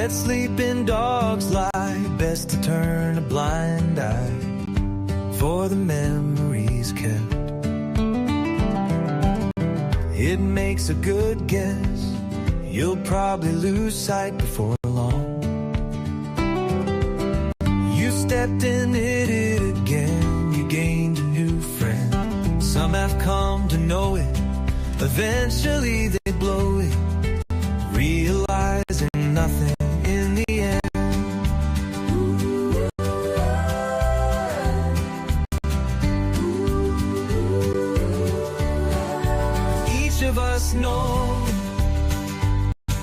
Let sleeping dogs lie, best to turn a blind eye for the memories kept. It makes a good guess, you'll probably lose sight before long. You stepped in it again, you gained a new friend. Some have come to know it, eventually they blow it, realizing nothing in the end. Each of us know,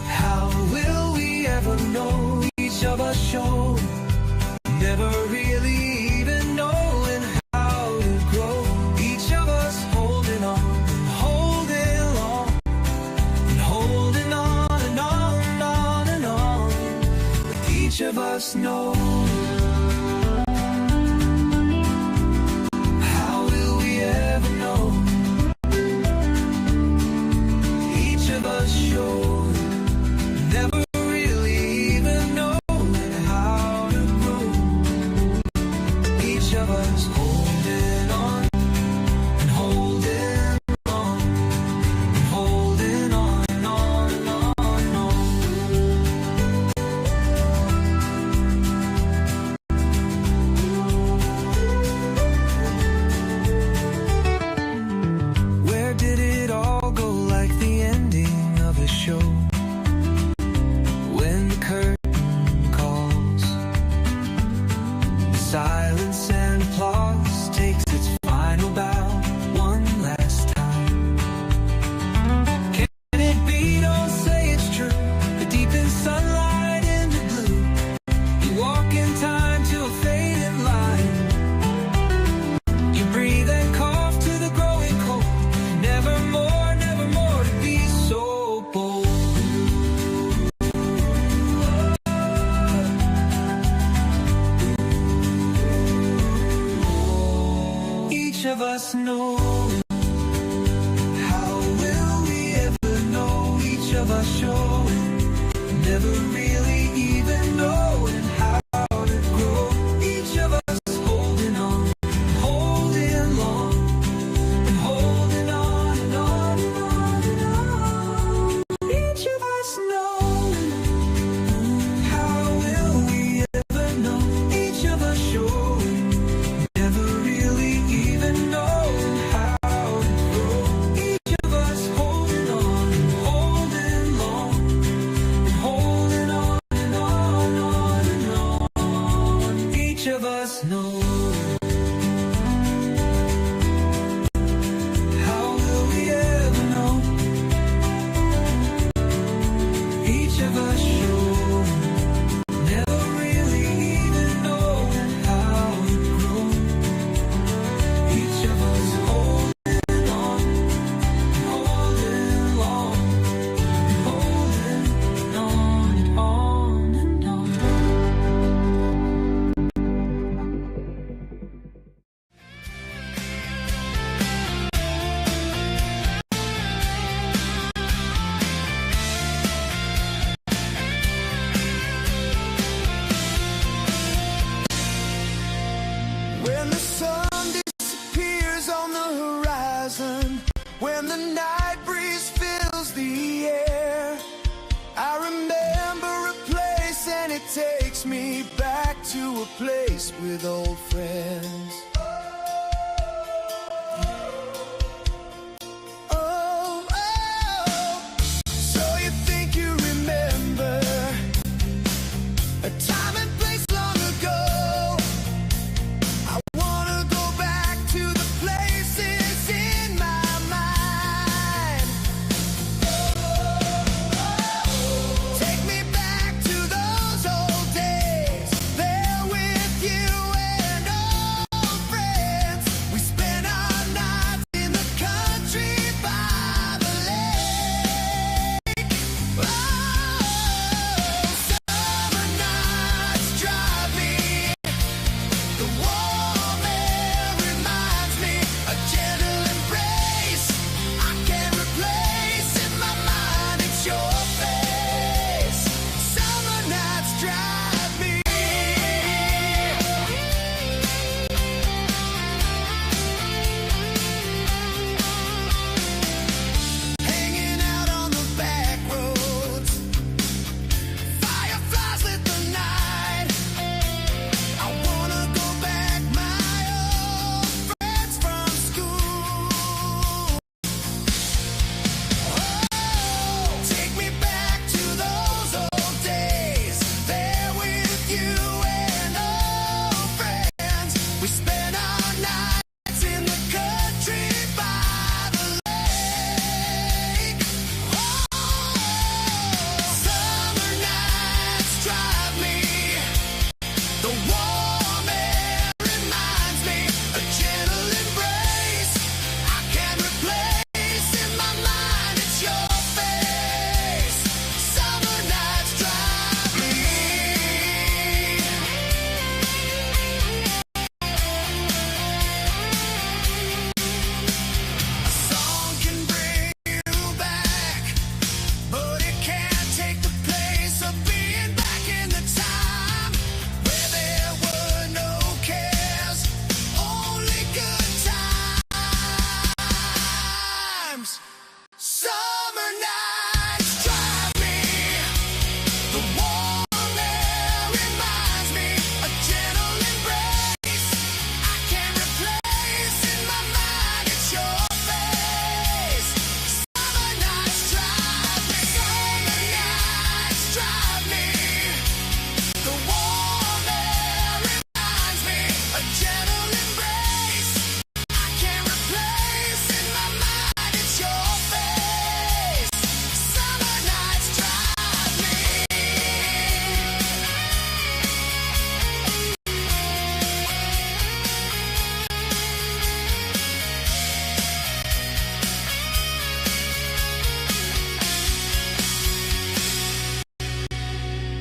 how will we ever know? Each of us show, never really even knowing how to grow. Each of us holding on and holding on and holding on and on and on and on. Each of us know, how will we ever know? Each of us show, never really even knowing how to grow. Each of us holding on and holding on and holding on and on and on and on. Where did it all go, like the ending of a show? When the curtain calls, silence and applause takes its final bow one last time. Can it be? Don't say it's true. The deepest sunlight in the blue. You walk in time to a fading line. You breathe and cough to the growing cold. Nevermore, nevermore to be so bold. Each of us know, how will we ever know? Each of us show, never really even knowing how to grow. Each of us holding on, holding long, and holding on and on and on and on. Each of us know, how will we ever know? Each of us show, never really even knowing how to grow. Each of us holding on and holding long and holding on and on and on. Each of us knows. How will we ever know? Each of us show, never really even knowing how to grow. Each of us holding on, holding long, holding on and on and on. When the sun disappears on the horizon, when the night breeze fills the air, I remember a place and it takes me back to a place with old friends. Oh, oh, so you think you remember a time and place long ago? I wanna go back to the places in my mind. Take me back to those old days, there with you and all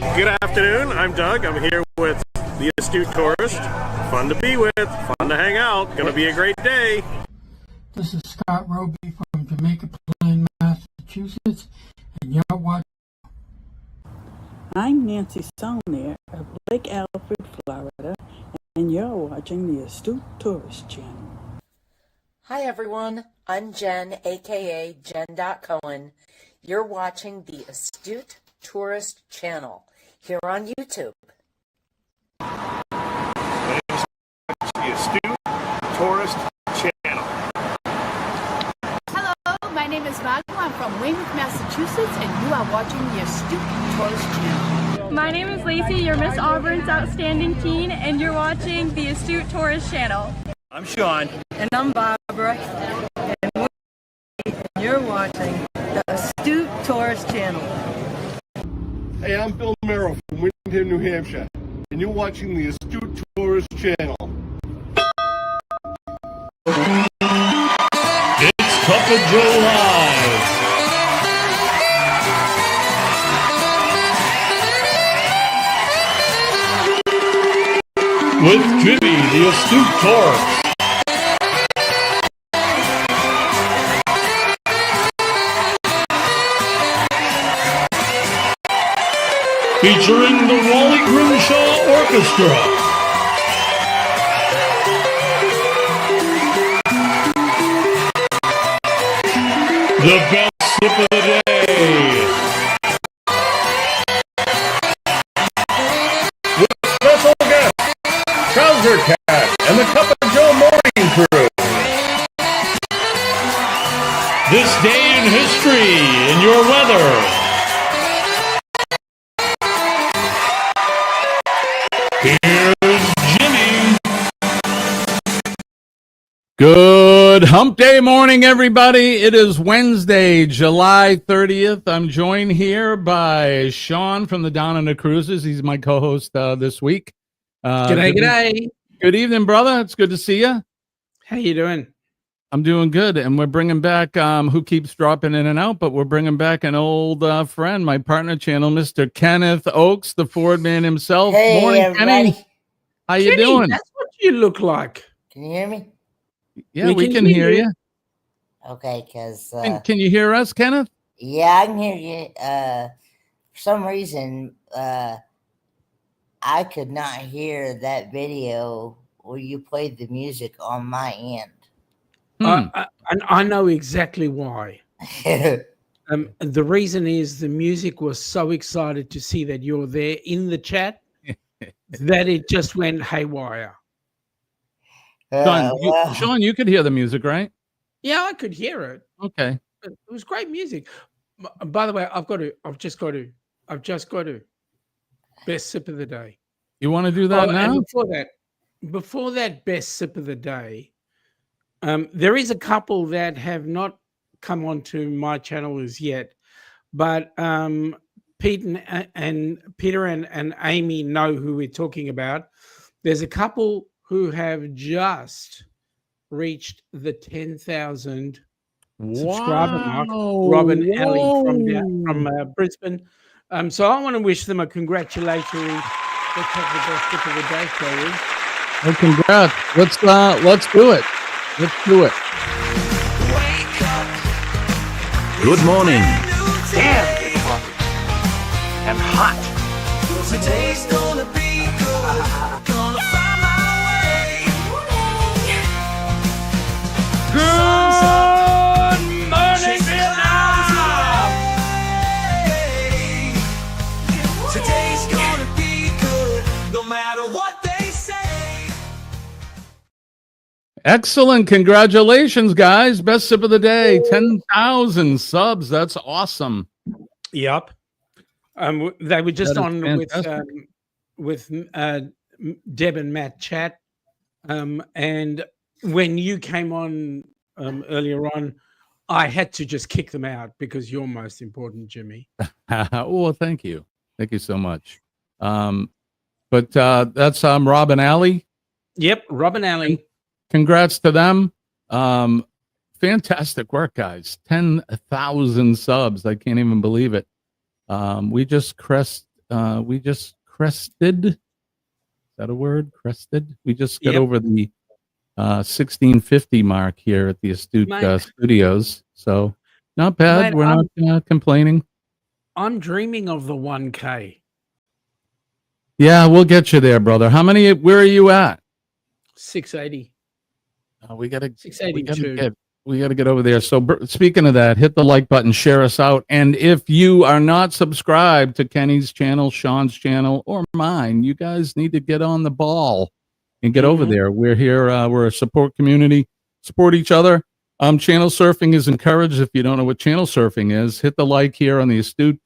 Good afternoon, I'm Doug. I'm here with the Astute Tourist. Fun to be with, fun to hang out, gonna be a great day. This is Scott Roby from Jamaica Plain, Massachusetts, and you're watching. I'm Nancy Saunier of Lake Alfred, Florida, and you're watching the Astute Tourist Channel. Hi everyone, I'm Jen, aka Jen.Cohen. You're watching the Astute Tourist Channel here on YouTube. The Astute Tourist Channel. Hello, my name is Margo. I'm from Weymouth, Massachusetts, and you are watching the Astute Tourist Channel. My name is Lacey, you're Miss Auburn's Outstanding Teen, and you're watching the Astute Tourist Channel. I'm Sean. And I'm Barbara, and you're watching the Astute Tourist Channel. Hey, I'm Bill Merrill from Windham, New Hampshire, and you're watching the Astute Tourist Channel. It's Cup of Joe Live. With Jimmy, the Astute Tourist. Featuring the Wally Grimshaw Orchestra. The best sip of the day. With special guests, Trouser Cat and the Cup of Joe Morning Crew. This day in history in your weather. Here's Jimmy. Good Hump Day morning, everybody. It is Wednesday, July 30th. I'm joined here by Sean from the Down Under Cruises. He's my co-host this week. G'day. Good evening, brother. It's good to see you. How you doing? I'm doing good, and we're bringing back who keeps dropping in and out, but we're bringing back an old friend, my partner channel, Mr. Kenneth Oakes, the Ford man himself. Hey, Morning, everybody. Kenny. How you Kenny, doing? That's what you look like. Can you hear me? Yeah, we can hear you. Okay, because... Can you hear us, Kenneth? yeah, I can hear you. For some reason, I could not hear that video where you played the music on my end. And I know exactly why. The reason is the music was so excited to see that you're there in the chat that it just went haywire. Sean, you could hear the music, right? Yeah, I could hear it. Okay. It was great music. By the way, I've just got to best sip of the day. You want to do that now? And before that best sip of the day, there is a couple that have not come onto my channel as yet, but Peter and Amy know who we're talking about. There's a couple who have just reached the 10,000 subscriber mark. Rob and Ali from Brisbane. So I want to wish them a congratulatory. Let's have the best tip of the day, shall we? Oh, congrats. Let's do it. Let's do it. Good morning. Damn. And hot. Today's gonna be good. Gonna find my way. Good morning, Vietnam. Today's gonna be good, no matter what they say. Excellent. Congratulations, guys. Best sip of the day. 10,000 subs. That's awesome. Yep. They were just on fantastic. with Deb and Matt chat. And when you came on earlier on, I had to just kick them out because you're most important, Jimmy. Well, thank you. Thank you so much. But that's Rob and Ali. Yep, Rob and Ali. Congrats to them. Fantastic work, guys. 10,000 subs. I can't even believe it. We just crested. Is that a word? Crested. We just got Yep. over the 1650 mark here at the Astute Mate. Studios. So not bad. Mate, We're not complaining. I'm dreaming of the 1K. Yeah, we'll get you there, brother. Where are you at? 680. We gotta 682. we gotta get over there. So speaking of that, hit the like button, share us out, and if you are not subscribed to Kenny's channel, Sean's channel, or mine, you guys need to get on the ball and get over there. We're here. We're a support community. Support each other. Channel surfing is encouraged. If you don't know what channel surfing is, hit the like here on the Astute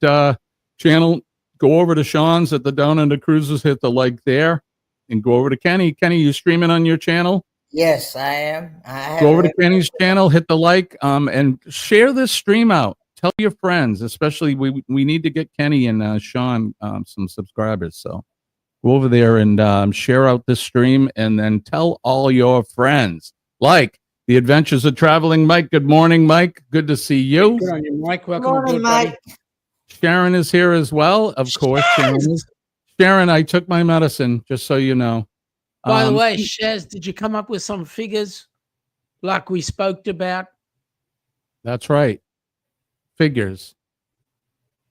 channel. Go over to Sean's at the Down Under Cruises. Hit the like there, and go over to Kenny. Kenny, you streaming on your channel? Yes, I am. Go over to Kenny's channel, hit the like, and share this stream out. Tell your friends, especially we need to get Kenny and Sean some subscribers. So go over there and share out this stream, and then tell all your friends. Like the Adventures of Traveling Mike. Good morning, Mike. Good to see you. Good on you, Mike. Welcome Morning, aboard, Mike. buddy. Sharon is here as well. Of course, Sharon is. Sharon, I took my medicine, just so you know. By the way, Shaz, did you come up with some figures like we spoke about? That's right. Figures.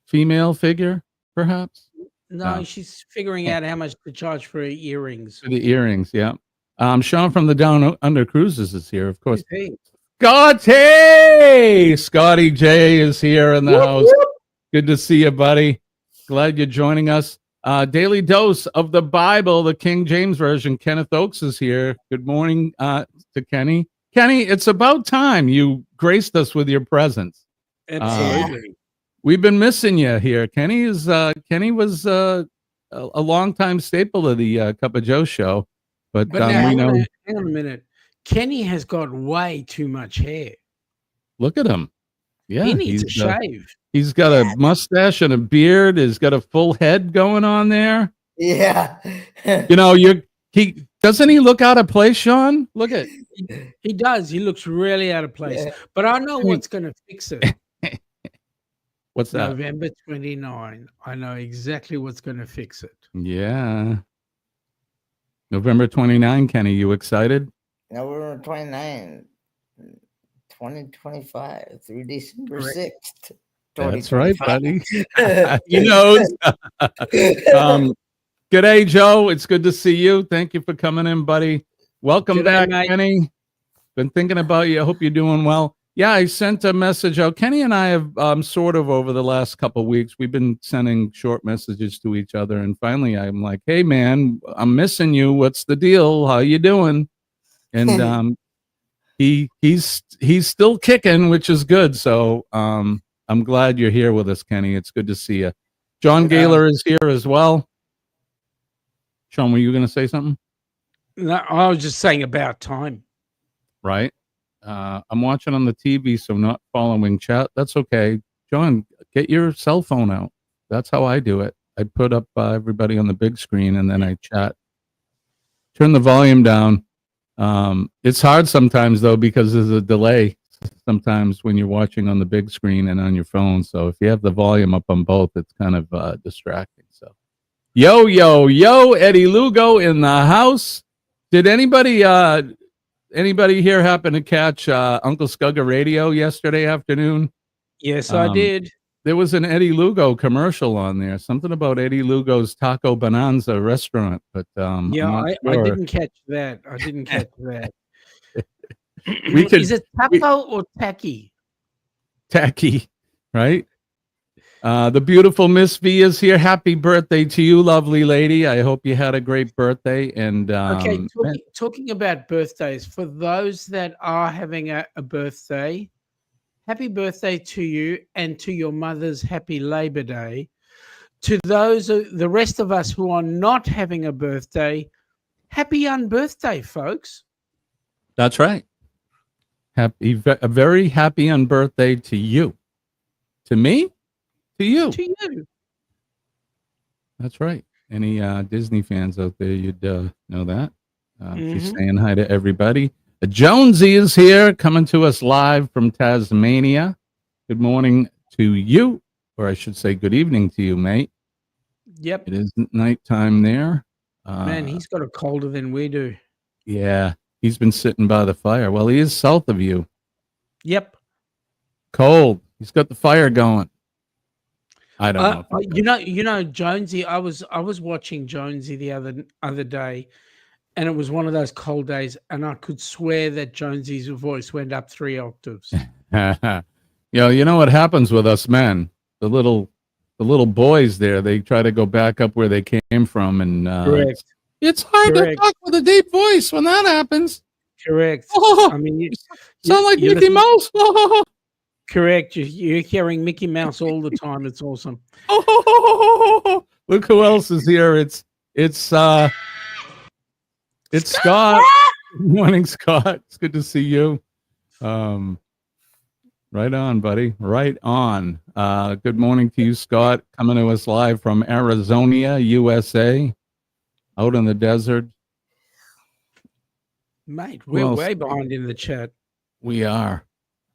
Female figure, perhaps? No, she's figuring out how much to charge for her earrings. For the earrings, yeah. Sean from the Down Under Cruises is here, of course. Hey. Scotty J is here in the house. Good to see you, buddy. Glad you're joining us. Daily Dose of the Bible, the King James Version. Kenneth Oakes is here. Good morning to Kenny. Kenny, it's about time you graced us with your presence. Absolutely. We've been missing you here. Kenny was a longtime staple of the Cup of Joe show, but now, we know. Hang on a minute. Kenny has got way too much hair. Look at him. Yeah, he needs a shave. He's got a mustache and a beard. He's got a full head going on there. Yeah. You know, doesn't he look out of place, Sean? Look at He does. He looks really out of place. Yeah. But I know what's going to fix it. What's that? November 29. I know exactly what's going to fix it. Yeah. November 29, Kenny, you excited? November 29, 2025 through December 6th. That's right, buddy. He knows. G'day, Joe. It's good to see you. Thank you for coming in, buddy. Welcome back, mate. Kenny. Been thinking about you. I hope you're doing well. Yeah, I sent a message out. Kenny and I have sort of over the last couple of weeks, we've been sending short messages to each other. And finally, I'm like, hey, man, I'm missing you. What's the deal? How you doing? And he's still kicking, which is good. So I'm glad you're here with us, Kenny. It's good to see you. John Gaylor is here as well. Sean, were you going to say something? No, I was just saying about time. Right. I'm watching on the TV, so not following chat. That's okay. John, get your cell phone out. That's how I do it. I put up everybody on the big screen, and then I chat. Turn the volume down. It's hard sometimes, though, because there's a delay sometimes when you're watching on the big screen and on your phone. So if you have the volume up on both, it's kind of distracting. So yo, Eddie Lugo in the house. Did anybody here happen to catch Uncle Scugga Radio yesterday afternoon? Yes, I did. There was an Eddie Lugo commercial on there, something about Eddie Lugo's Taco Bonanza restaurant, but yeah, I'm not I sure. didn't catch that. I didn't catch that. Is it taco or tacky? Tacky, right? The beautiful Miss V is here. Happy birthday to you, lovely lady. I hope you had a great birthday. And Okay, talking about birthdays, for those that are having a birthday, happy birthday to you, and to your mother's happy Labor Day. To those, the rest of us who are not having a birthday, happy unbirthday, folks. That's right. A very happy unbirthday to you. To me? To you. To you. That's right. Any Disney fans out there, you'd know that. She's saying hi to everybody. Jonesy is here, coming to us live from Tasmania. Good morning to you, or I should say good evening to you, mate. Yep. It is nighttime there. Man, he's got it colder than we do. Yeah, he's been sitting by the fire. Well, he is south of you. Yep. Cold. He's got the fire going. I don't know. You know, Jonesy. I was watching Jonesy the other day, and it was one of those cold days, and I could swear that Jonesy's voice went up 3 octaves. You know what happens with us men? The little boys there, they try to go back up where they came from, and Correct. it's hard to talk with a deep voice when that happens. Correct. Oh, I mean, you sound like Mickey Mouse. Correct. You're hearing Mickey Mouse all the time. It's awesome. Look who else is here. It's Scott. Good morning, Scott. It's good to see you. Right on, buddy. Right on. Good morning to you, Scott. Coming to us live from Arizona, USA, out in the desert. Mate, we're way behind in the chat. We are.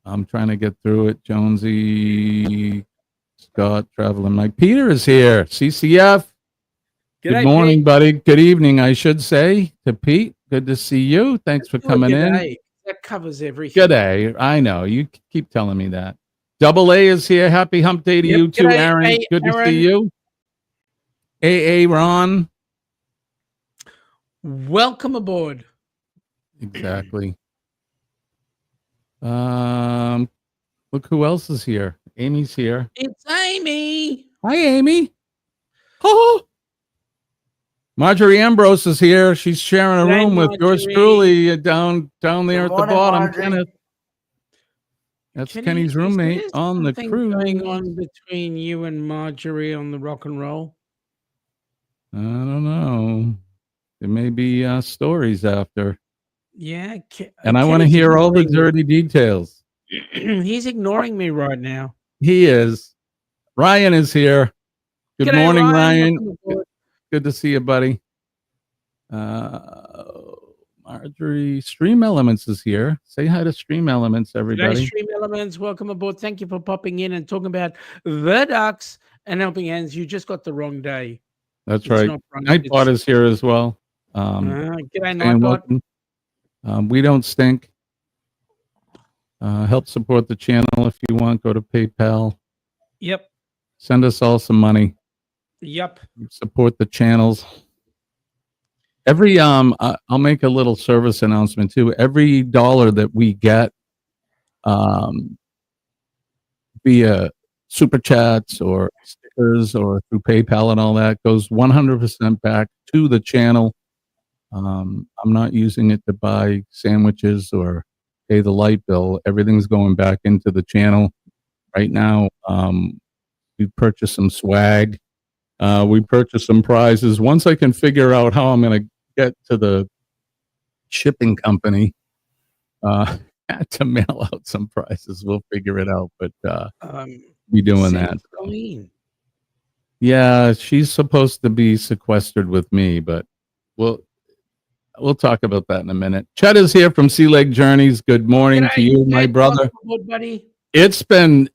I'm trying to get through it. Jonesy, Scott, Traveling Mike. Peter is here. CCF. Good morning, Pete. Buddy. Good evening, I should say, to Pete. Good to see you. Thanks for coming in. That covers everything. Good day. I know. You keep telling me that. Double A is here. Happy hump day to you too, Aaron. Hey, good Aaron. to see you. AA Ron. Welcome aboard. Exactly. Look who else is here. Amy's here. It's Amy. Hi, Amy. Oh. Marjorie Ambrose is here. She's sharing a room with yours truly down there at the bottom. Marjorie. Kenneth. That's Kenny's roommate on the cruise. Going on between you and Marjorie on the rock and roll? I don't know. There may be stories after. Yeah. And I want to hear all the dirty details. He's ignoring me right now. He is. Ryan is here. Good G'day, morning, Ryan. Ryan. Good to see you, buddy. Marjorie, Stream Elements is here. Say hi to Stream Elements, everybody. G'day, Stream Elements. Welcome aboard. Thank you for popping in and talking about the Ducks and helping hands. You just got the wrong day. That's right. Nightbot is here as well. G'day, Nightbot. We don't stink. Help support the channel if you want. Go to PayPal. Yep. Send us all some money. Yep. Support the channels. Every I'll make a little service announcement too. Every dollar that we get via super chats or stickers or through PayPal and all that goes 100% back to the channel. I'm not using it to buy sandwiches or pay the light bill. Everything's going back into the channel. Right now, we purchased some swag. We purchased some prizes. Once I can figure out how I'm going to get to the shipping company to mail out some prizes, we'll figure it out. But be doing that. Yeah, she's supposed to be sequestered with me, but we'll talk about that in a minute. Chet is here from Sea Lake Journeys. Good morning to you, my brother. Buddy. It's been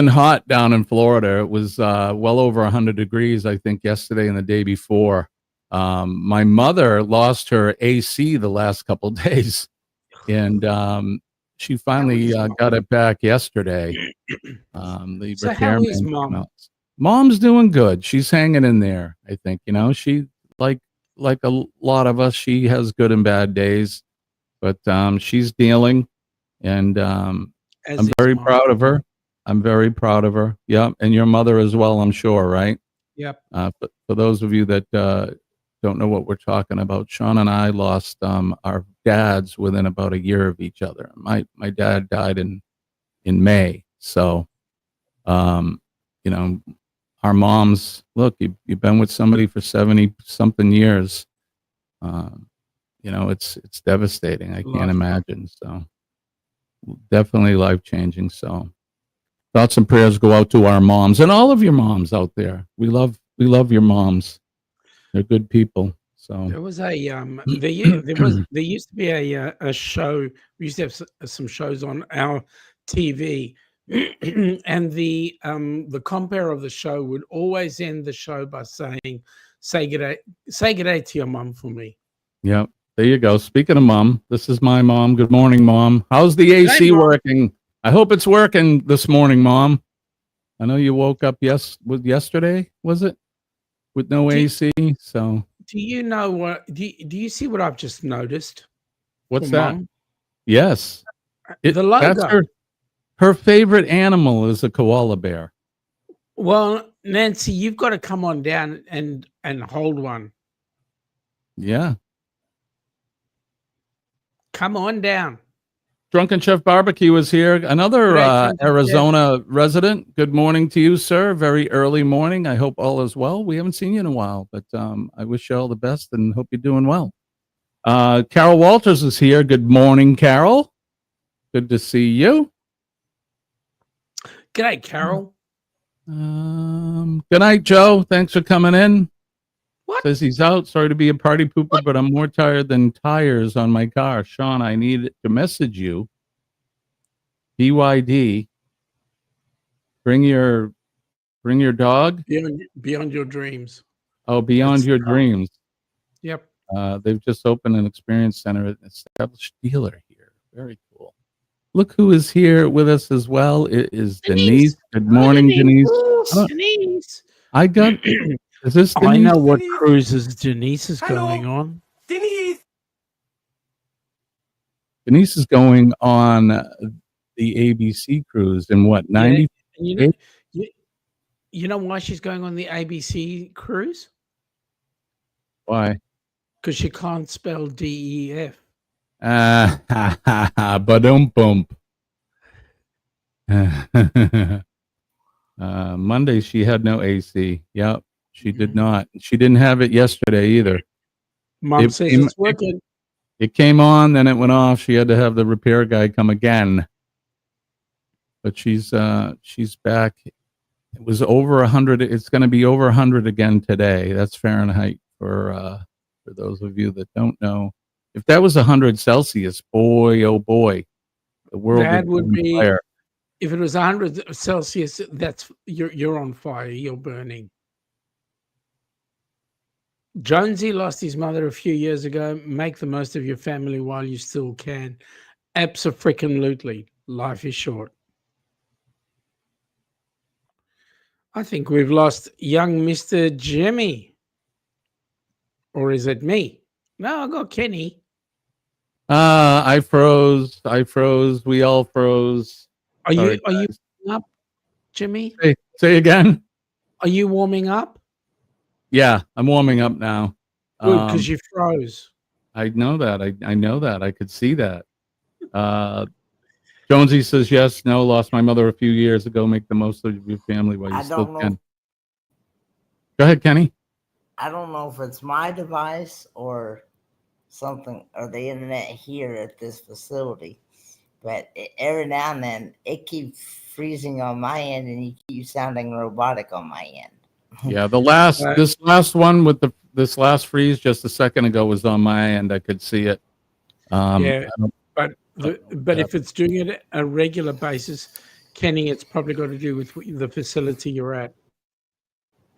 hot down in Florida. It was well over 100 degrees, I think, yesterday and the day before. My mother lost her AC the last couple days, and she finally got it back yesterday. The So how is repairman Mom? came out. Mom's doing good. She's hanging in there. I think she like a lot of us. She has good and bad days, but she's dealing, and I'm very proud of her. I'm very proud of her. Yeah, and your mother as well, I'm sure, right? Yep. But for those of you that don't know what we're talking about, Sean and I lost our dads within about a year of each other. My dad died in May, so our moms. Look, you've been with somebody for 70 something years. It's devastating. I can't imagine. So. Definitely life-changing. So thoughts and prayers go out to our moms and all of your moms out there. We love your moms. They're good people. So There was a there used to be a show. We used to have some shows on our TV And the compere of the show would always end the show by saying, say good day to your mum for me. Yep. There you go. Speaking of mom, this is my mom. Good morning, mom. How's the AC Mom. working? I hope it's working this morning, mom. I know you woke up yesterday, was it? With no AC. So do you know what? Do you see what I've just noticed? What's for that? Mom? Yes. The logo. That's her favorite animal is a koala bear. Well, Nancy, you've got to come on down and hold one. Yeah. Come on down. Drunken Chef Barbecue is here. Another Arizona resident. Good morning to you, sir. Very early morning. I hope all is well. We haven't seen you in a while, but I wish you all the best and hope you're doing well. Carol Walters is here. Good morning, Carol. Good to see you. G'day, Carol. Good night, Joe. Thanks for coming in. What? Says he's out. Sorry to be a party pooper, but I'm more tired than tires on my car. Sean, I need to message you. BYD. Bring your dog. Beyond your dreams. Oh, beyond your dreams. Yep. They've just opened an experience center at an established dealer here. Very cool. Look who is here with us as well. It is Denise. Good morning, Denise. Denise. I got. Is this Denise? I know what cruises Denise is going on. Denise. Denise is going on the ABC cruise in what, 90? Yeah, you know why she's going on the ABC cruise? Why? Because she can't spell DEF. Ba-dum-bump. Monday she had no AC. Yep, she did not. She didn't have it yesterday either. Mom says it's working. It came on, then it went off. She had to have the repair guy come again. But she's back. It was over 100. It's going to be over 100 again today. That's Fahrenheit for those of you that don't know. If that was 100 Celsius, boy, oh boy, the world would be fire. If it was 100 Celsius, that's you're on fire. You're burning. Jonesy lost his mother a few years ago. Make the most of your family while you still can. Abso-freaking-lutely. Life is short. I think we've lost young Mr. Jimmy. Or is it me? No, I got Kenny. I froze. We all froze. Are you Sorry, warming guys. up, Jimmy? Say again. Are you warming up? Yeah, I'm warming up now. Good, because you froze. I know that. I know that. I could see that. Jonesy says yes. No, lost my mother a few years ago. Make the most of your family while you still can. Go ahead, Kenny. I don't know if it's my device or something or the internet here at this facility, but every now and then it keeps freezing on my end and you keep sounding robotic on my end. Yeah, this last one with this last freeze just a second ago was on my end. I could see it. Yeah, but if it's doing it at a regular basis, Kenny, it's probably got to do with the facility you're at.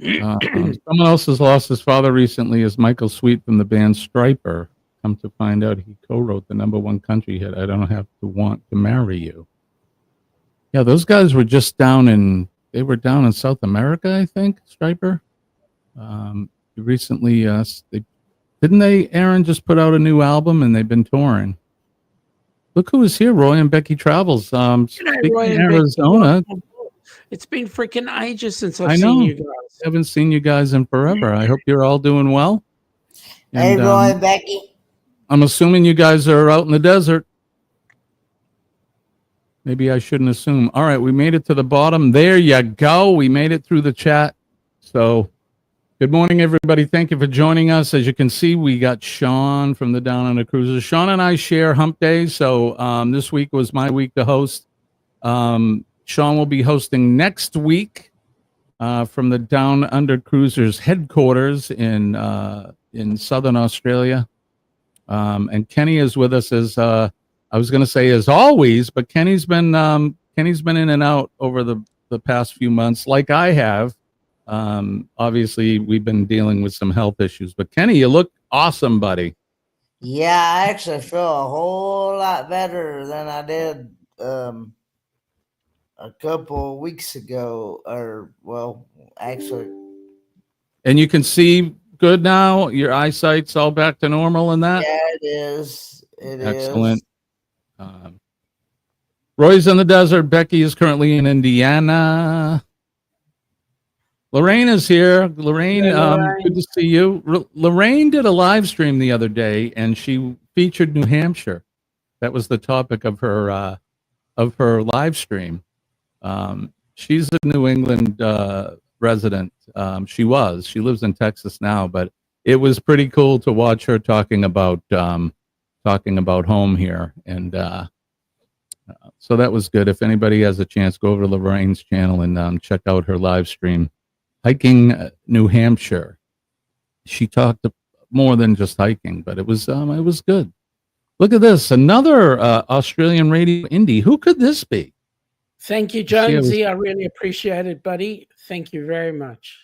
Someone else has lost his father recently is Michael Sweet from the band Stryper. Come to find out he co-wrote the #1 country hit, I Don't Have to Want to Marry You. Yeah, those guys were just down in South America, I think, Stryper. Recently, Aaron just put out a new album and they've been touring. Look who was here, Roy and Becky Travels. Speaking of Arizona. It's been freaking ages since I've seen you guys. I haven't seen you guys in forever. I hope you're all doing well. Hey, Roy and Becky. I'm assuming you guys are out in the desert. Maybe I shouldn't assume. All right, we made it to the bottom. There you go. We made it through the chat. So good morning, everybody. Thank you for joining us. As you can see, we got Sean from the Down Under Cruises. Sean and I share Hump Day, so this week was my week to host. Sean will be hosting next week from the Down Under Cruisers headquarters in Southern Australia. And Kenny is with us as I was going to say as always, but Kenny's been Kenny's been in and out over the past few months, like I have. Obviously, we've been dealing with some health issues. But Kenny, you look awesome, buddy. Yeah, I actually feel a whole lot better than I did a couple of weeks ago, or well, actually. And you can see good now. Your eyesight's all back to normal and that? Yeah, it is. It Excellent. is. Roy's in the desert. Becky is currently in Indiana. Lorraine is here. Lorraine, good to see you. Lorraine did a live stream the other day, and she featured New Hampshire. That was the topic of her live stream. She's a New England resident. She lives in Texas now, but it was pretty cool to watch her talking about home here, and so that was good. If anybody has a chance, go over to Lorraine's channel and check out her live stream. Hiking New Hampshire. She talked more than just hiking, but it was good. Look at this, another Australian radio indie. Who could this be? Thank you, Jonesy. I really appreciate it, buddy. Thank you very much.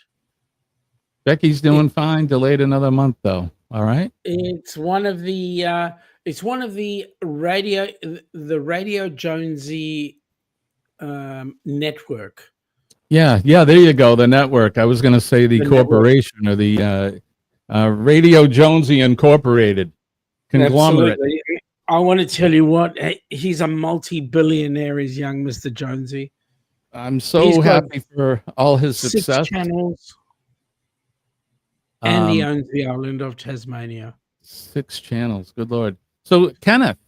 Becky's doing fine. Delayed another month though. All right. It's one of the Radio Jonesy network. Yeah, there you go. The network. I was going to say the corporation network. Or the Radio Jonesy Incorporated conglomerate. Absolutely. I want to tell you what, he's a multi-billionaire, is young Mr. Jonesy. I'm so happy for all his 6 success. channels, and he owns the island of Tasmania. 6 channels. Good Lord. So, Kenneth,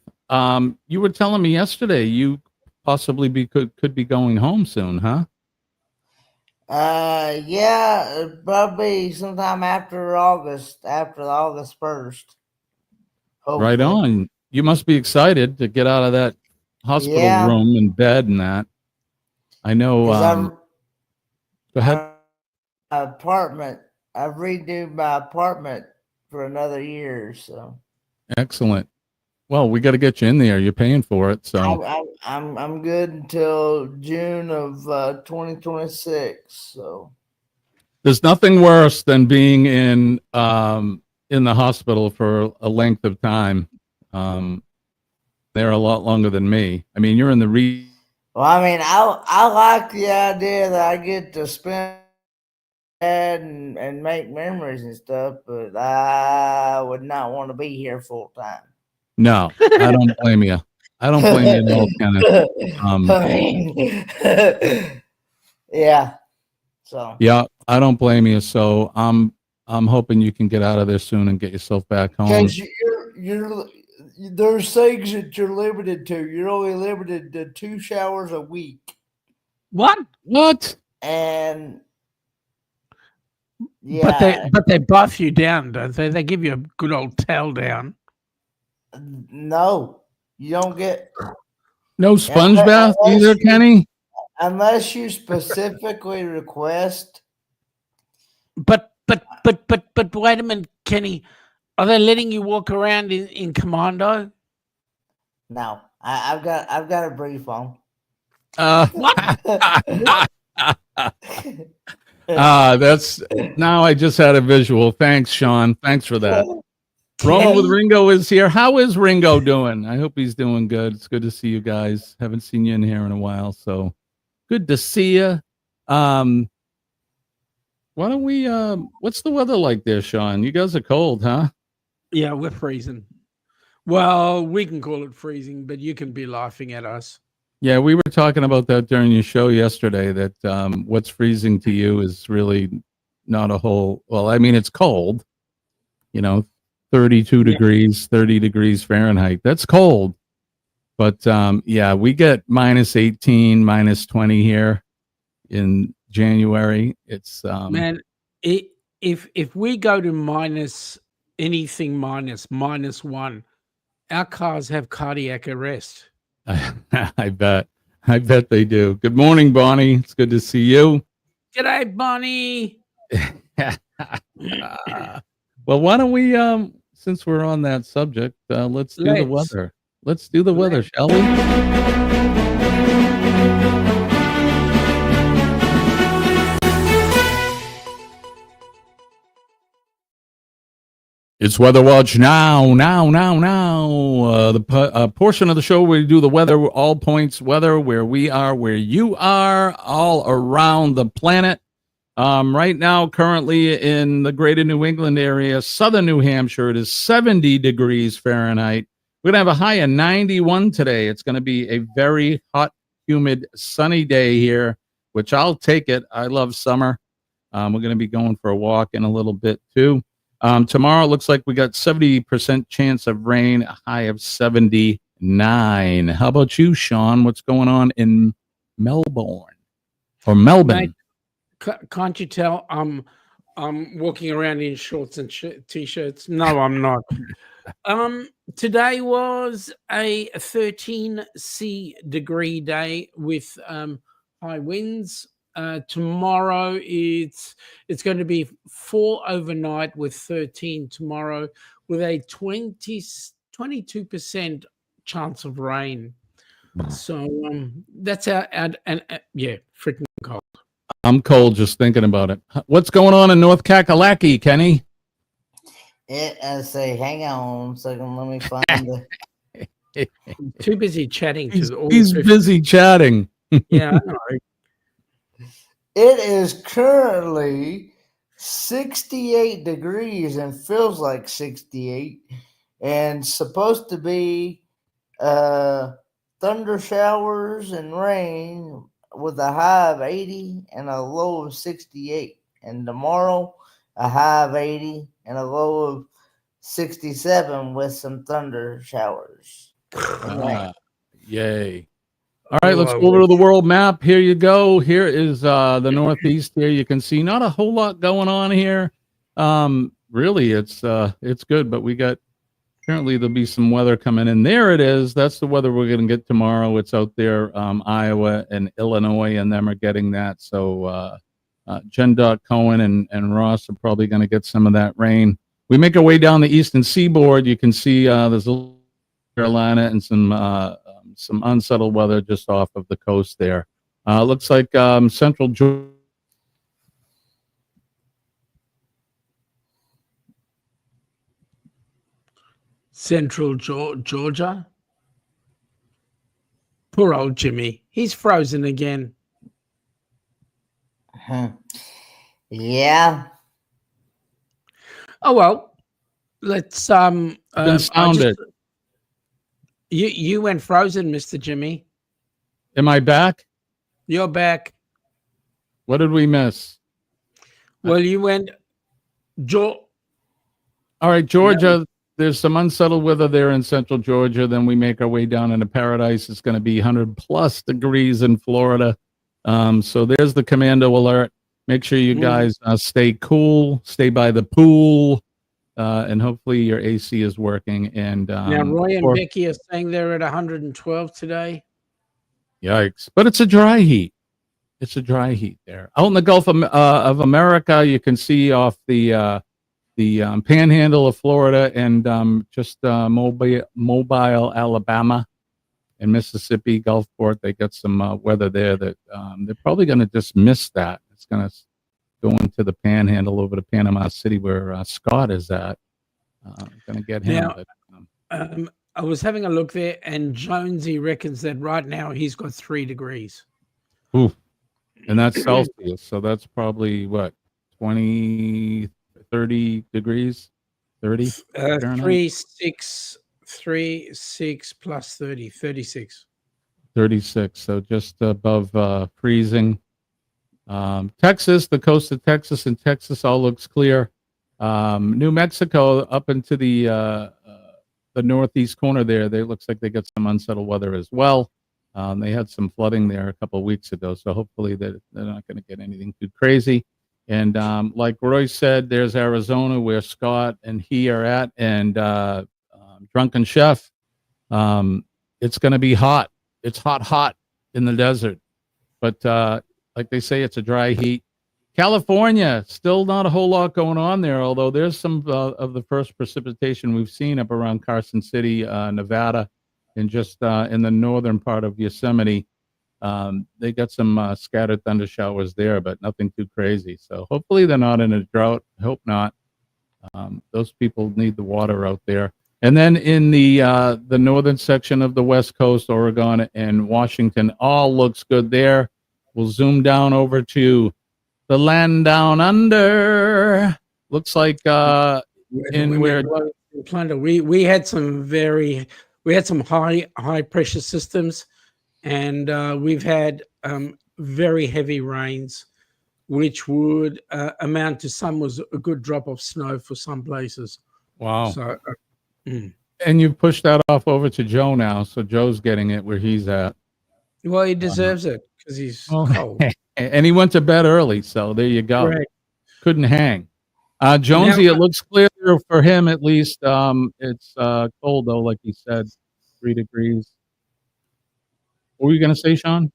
you were telling me yesterday you possibly could be going home soon, huh? Yeah, probably sometime after August 1st. Hopefully. Right on. You must be excited to get out of that hospital room and bed and that. I know. Go ahead. Apartment. I've redo my apartment for another year, so. Excellent. Well, we got to get you in there. You're paying for it, so. I'm good until June of 2026. So. There's nothing worse than being in the hospital for a length of time. They're a lot longer than me. I mean, you're in the Well, I mean, I like the idea that I get to spend and make memories and stuff, but I would not want to be here full time. No, I don't blame you. I don't blame you at all, Kenneth. Yeah. So. Yeah, I don't blame you. So I'm hoping you can get out of there soon and get yourself back home. Because there's things that you're limited to. You're only limited to 2 showers a week. What? And yeah, but they buff you down, don't they? They give you a good old towel down. No, you don't get no sponge bath either, Kenny. Unless you specifically request. But wait a minute, Kenny. Are they letting you walk around in commando? No, I've got a brief on. What? That's now I just had a visual. Thanks, Sean. Thanks for that. Rolling with Ringo is here. How is Ringo doing? I hope he's doing good. It's good to see you guys. Haven't seen you in here in a while, so good to see you. Why don't we? What's the weather like there, Sean? You guys are cold, huh? Yeah, we're freezing. Well, we can call it freezing, but you can be laughing at us. Yeah, we were talking about that during your show yesterday, that what's freezing to you is really not a whole, well, I mean, it's cold, 32 degrees, 30 degrees Fahrenheit. That's cold. But yeah, we get minus 18, minus 20 here in January. It's man, if we go to minus anything minus 1, our cars have cardiac arrest. I bet they do. Good morning, Bonnie. It's good to see you. G'day, Bonnie. Well, why don't we, since we're on that subject, let's do the weather. Let's do the weather, shall we? It's Weather Watch now. The portion of the show where we do the weather, all points weather, where we are, where you are, all around the planet. Right now, currently in the greater New England area, southern New Hampshire, it is 70 degrees Fahrenheit. We're going to have a high of 91 today. It's going to be a very hot, humid, sunny day here, which I'll take it. I love summer. We're going to be going for a walk in a little bit, too. Tomorrow, it looks like we got 70% chance of rain, a high of 79. How about you, Sean? What's going on in Melbourne or Melbourne? Mate, can't you tell I'm walking around in shorts and t-shirts? No, I'm not. Today was a 13 degree day with high winds. Tomorrow it's going to be 4 overnight with 13 tomorrow with a 22% chance of rain. So that's our yeah, freaking cold. I'm cold just thinking about it. What's going on in North Kakalaki, Kenny? I say, hang on a second, let me find the. Too busy chatting. He's busy chatting. Yeah, I know. It is currently 68 degrees and feels like 68, and supposed to be thunder showers and rain with a high of 80 and a low of 68. And tomorrow, a high of 80 and a low of 67 with some thunder showers. Yay. All right, let's go over to the world map. Here you go. Here is the Northeast. Here you can see not a whole lot going on here. Really, it's good, but we got apparently there'll be some weather coming in. There it is. That's the weather we're going to get tomorrow. It's out there. Iowa and Illinois and them are getting that. So Jen. Cohen and Ross are probably going to get some of that rain. We make our way down the eastern seaboard. You can see there's a little Carolina and some unsettled weather just off of the coast there. Looks like central Georgia. Central Georgia. Poor old Jimmy. He's frozen again. Yeah. Oh well. Let's sound it. You went frozen, Mr. Jimmy. Am I back? You're back. What did we miss? Well, you went All right, Georgia. There's some unsettled weather there in central Georgia. Then we make our way down into Paradise. It's going to be 100+ degrees in Florida. So there's the commando alert. Make sure you guys stay cool, stay by the pool, and hopefully your AC is working. And now Roy and Becky are saying they're at 112 today. Yikes! But it's a dry heat. It's a dry heat there. Out in the Gulf of America, you can see off the panhandle of Florida and just Mobile, Alabama, and Mississippi, Gulfport. They got some weather there that they're probably going to just miss that. It's going to go into the panhandle over to Panama City where Scott is at. Going to get him. Now, I was having a look there, and Jonesy reckons that right now he's got 3 degrees. Ooh, and that's Celsius, so that's probably what, 20, 30 degrees? 30? 36 plus 30, 36. 36, so just above freezing. Texas, the coast of Texas and Texas all looks clear. New Mexico up into the northeast corner there, they looks like they got some unsettled weather as well. They had some flooding there a couple of weeks ago, so hopefully they're not going to get anything too crazy. And like Roy said, there's Arizona where Scott and he are at, and Drunken Chef. It's going to be hot. It's hot in the desert. But like they say, it's a dry heat. California, still not a whole lot going on there, although there's some of the first precipitation we've seen up around Carson City, Nevada, and just in the northern part of Yosemite. They got some scattered thunder showers there, but nothing too crazy. So hopefully they're not in a drought. Hope not. Those people need the water out there. And then in the northern section of the West Coast, Oregon and Washington, all looks good there. We'll zoom down over to the land down under. Looks like in where Plunder, we had some high pressure systems, and we've had very heavy rains, which would amount to some was a good drop of snow for some places. wow. So. And you pushed that off over to Joe now, so Joe's getting it where he's at. Well, he deserves it because he's cold. And he went to bed early, so there you go. Right. Couldn't hang. Jonesy, it looks clear for him at least. It's cold though, like he said, 3 degrees. What were you going to say, Sean?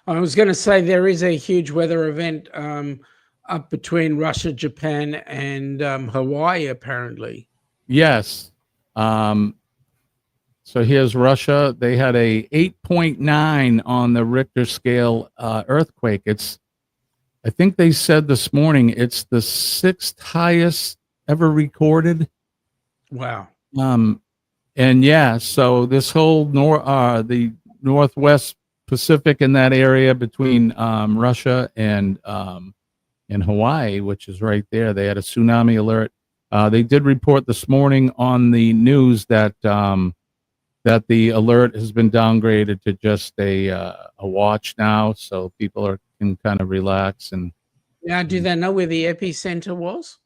I was going to say there is a huge weather event up between Russia, Japan, and Hawaii, apparently. Yes. So here's Russia. They had a 8.9 on the Richter scale earthquake. I think they said this morning it's the 6th highest ever recorded. Wow. And yeah, so this whole the Northwest Pacific in that area between Russia and Hawaii, which is right there, they had a tsunami alert. They did report this morning on the news that that the alert has been downgraded to just a watch now, so people can kind of relax. And now, do they know where the epicenter was?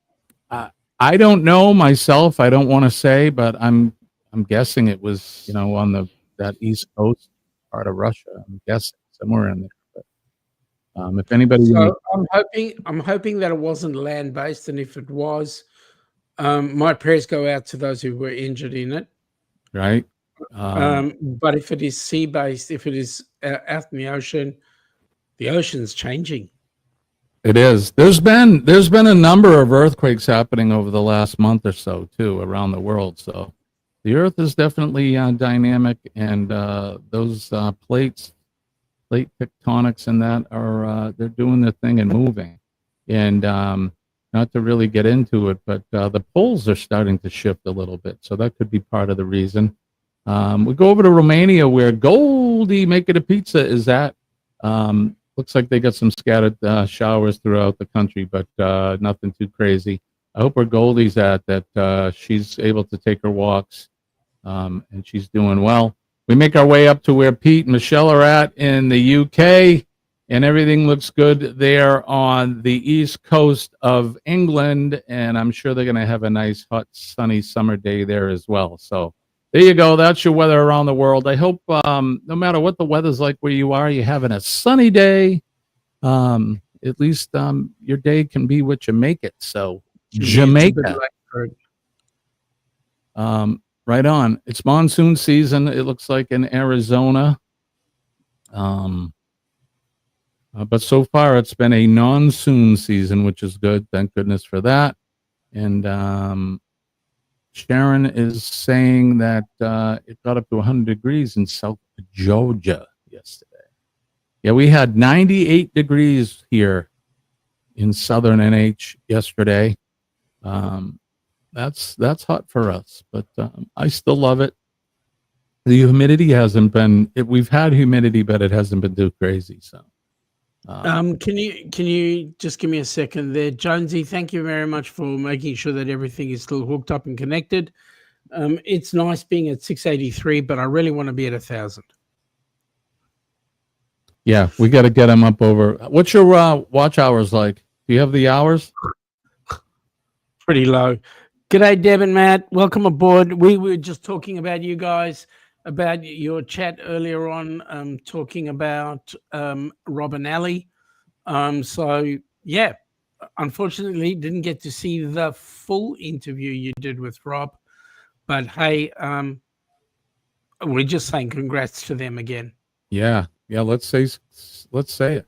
I don't know myself. I don't want to say, but I'm guessing it was on that east coast part of Russia. I'm guessing somewhere in there. But if anybody, so I'm hoping that it wasn't land based, and if it was. My prayers go out to those who were injured in it. Right. But if it is sea-based, if it is out in the ocean's changing. It is. There's been a number of earthquakes happening over the last month or so too around the world. So the Earth is definitely dynamic, and those plate tectonics and that are they're doing their thing and moving. And not to really get into it, but the poles are starting to shift a little bit, so that could be part of the reason. We go over to Romania, where Goldie Making a Pizza is at. Looks like they got some scattered showers throughout the country, but nothing too crazy. I hope where Goldie's at, that she's able to take her walks, and she's doing well. We make our way up to where Pete and Michelle are at in the UK. And everything looks good there on the east coast of England, and I'm sure they're going to have a nice, hot, sunny summer day there as well. So there you go. That's your weather around the world. I hope no matter what the weather's like where you are, you're having a sunny day. At least your day can be what you make it. So Jamaica. Right on. It's monsoon season, it looks like, in Arizona. But so far, it's been a monsoon season, which is good. Thank goodness for that. And Sharon is saying that it got up to 100 degrees in South Georgia yesterday. Yeah, we had 98 degrees here in southern NH yesterday. That's hot for us, but I still love it. The humidity hasn't been. We've had humidity, but it hasn't been too crazy. So. Can you just give me a second there, Jonesy? Thank you very much for making sure that everything is still hooked up and connected. It's nice being at 683, but I really want to be at 1,000. Yeah, we got to get them up over. What's your watch hours like? Do you have the hours? Pretty low. G'day, Deb and Matt. Welcome aboard. We were just talking about you guys, about your chat earlier on, talking about Rob and Ali. So, yeah, unfortunately, didn't get to see the full interview you did with Rob. But, hey, we're just saying congrats to them again. Yeah, let's say it.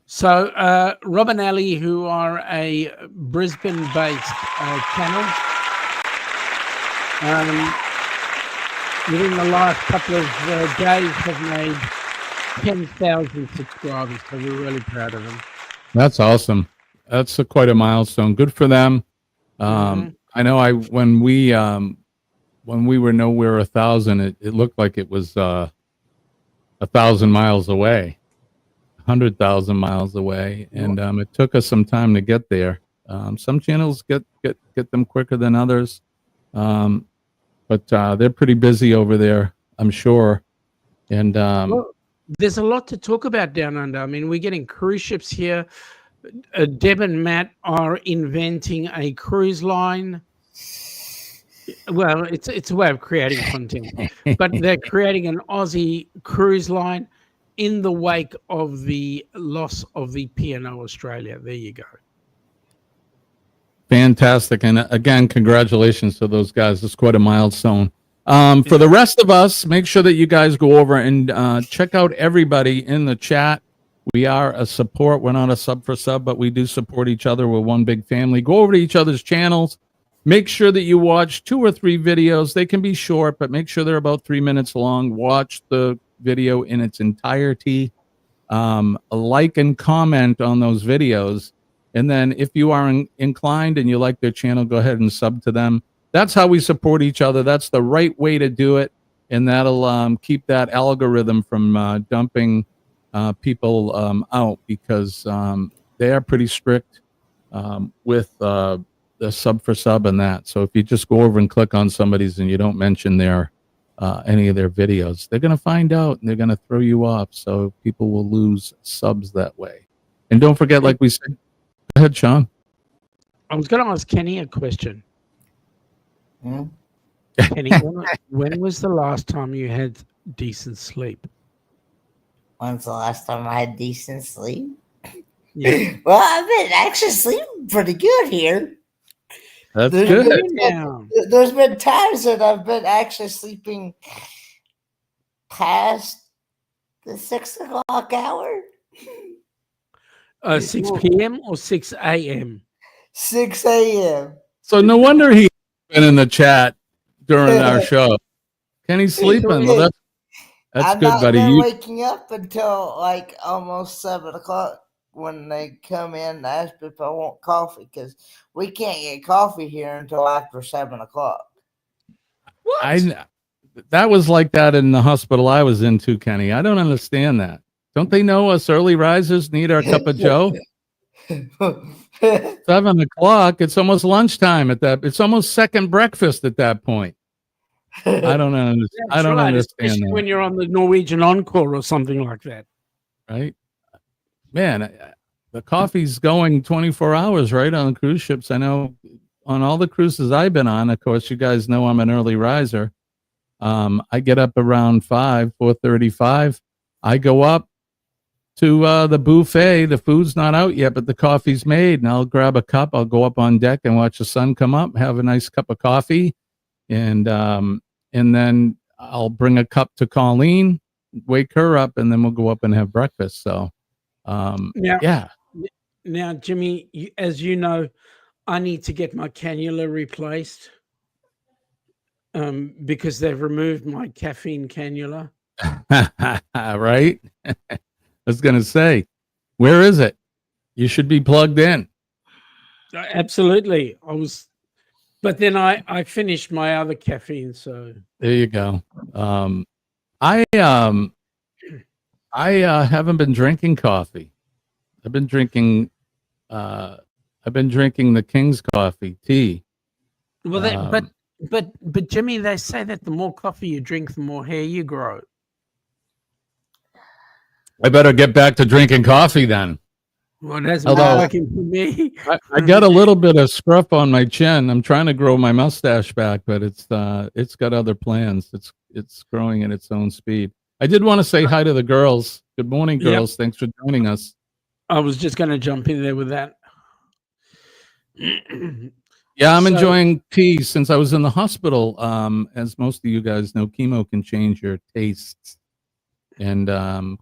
So, Rob and Ali, who are a Brisbane-based channel, within the last couple of days have made 10,000 subscribers, so we're really proud of them. That's awesome. That's quite a milestone. Good for them. I know when we were nowhere 1,000, it looked like it was 1,000 miles away, 100,000 miles away, and it took us some time to get there. Some channels get them quicker than others, but they're pretty busy over there, I'm sure. And well, there's a lot to talk about down under. I mean, we're getting cruise ships here. Deb and Matt are inventing a cruise line. Well, it's a way of creating content, but they're creating an Aussie cruise line in the wake of the loss of the P&O Australia. There you go. Fantastic. And again, congratulations to those guys. It's quite a milestone. For the rest of us, make sure that you guys go over and check out everybody in the chat. We are a support. We're not a sub for sub, but we do support each other. We're one big family. Go over to each other's channels. Make sure that you watch 2 or 3 videos. They can be short, but make sure they're about 3 minutes long. Watch the video in its entirety. Like and comment on those videos. And then if you are inclined and you like their channel, go ahead and sub to them. That's how we support each other. That's the right way to do it. And that'll keep that algorithm from dumping people out, because they are pretty strict with the sub for sub and that. So if you just go over and click on somebody's and you don't mention their any of their videos, they're going to find out and they're going to throw you off. So people will lose subs that way. And don't forget, like we said, go ahead, Sean. I was going to ask Kenny a question. Kenny, when was the last time you had decent sleep? When's the last time I had decent sleep? Yeah. Well, I've been actually sleeping pretty good here. That's good. There's been times that I've been actually sleeping past the 6 o'clock hour. 6 p.m. or 6 a.m.? 6 a.m. So no wonder he's been in the chat during our show. Kenny's sleeping. Well, that's good, buddy. I'm not waking up until like almost 7 o'clock when they come in and ask if I want coffee, because we can't get coffee here until after 7 o'clock. That was like that in the hospital I was in too, Kenny. I don't understand that. Don't they know us early risers need our cup of joe? 7 o'clock. It's almost lunchtime at that. It's almost second breakfast at that point. I don't understand. I don't understand especially that. when you're on the Norwegian Encore or something like that. Right, man. The coffee's going 24 hours, right, on the cruise ships. I know on all the cruises I've been on. Of course, you guys know I'm an early riser. I get up around 4:35. I go up to the buffet. The food's not out yet, but the coffee's made, and I'll grab a cup. I'll go up on deck and watch the sun come up, have a nice cup of coffee, and then I'll bring a cup to Colleen, wake her up, and then we'll go up and have breakfast. So, yeah. Now, Jimmy, as you know, I need to get my cannula replaced because they've removed my caffeine cannula. Right? I was going to say, where is it? You should be plugged in. Absolutely. But then I finished my other caffeine, so there you go. I haven't been drinking coffee. I've been drinking the King's coffee tea. Well, but Jimmy, they say that the more coffee you drink, the more hair you grow. I better get back to drinking coffee then. Well, that's working for me. I got a little bit of scruff on my chin. I'm trying to grow my mustache back, but it's got other plans. It's growing at its own speed. I did want to say hi to the girls. Good morning, girls. Yep. Thanks for joining us. I was just going to jump in there with that. Yeah, I'm enjoying tea since I was in the hospital. As most of you guys know, chemo can change your tastes. And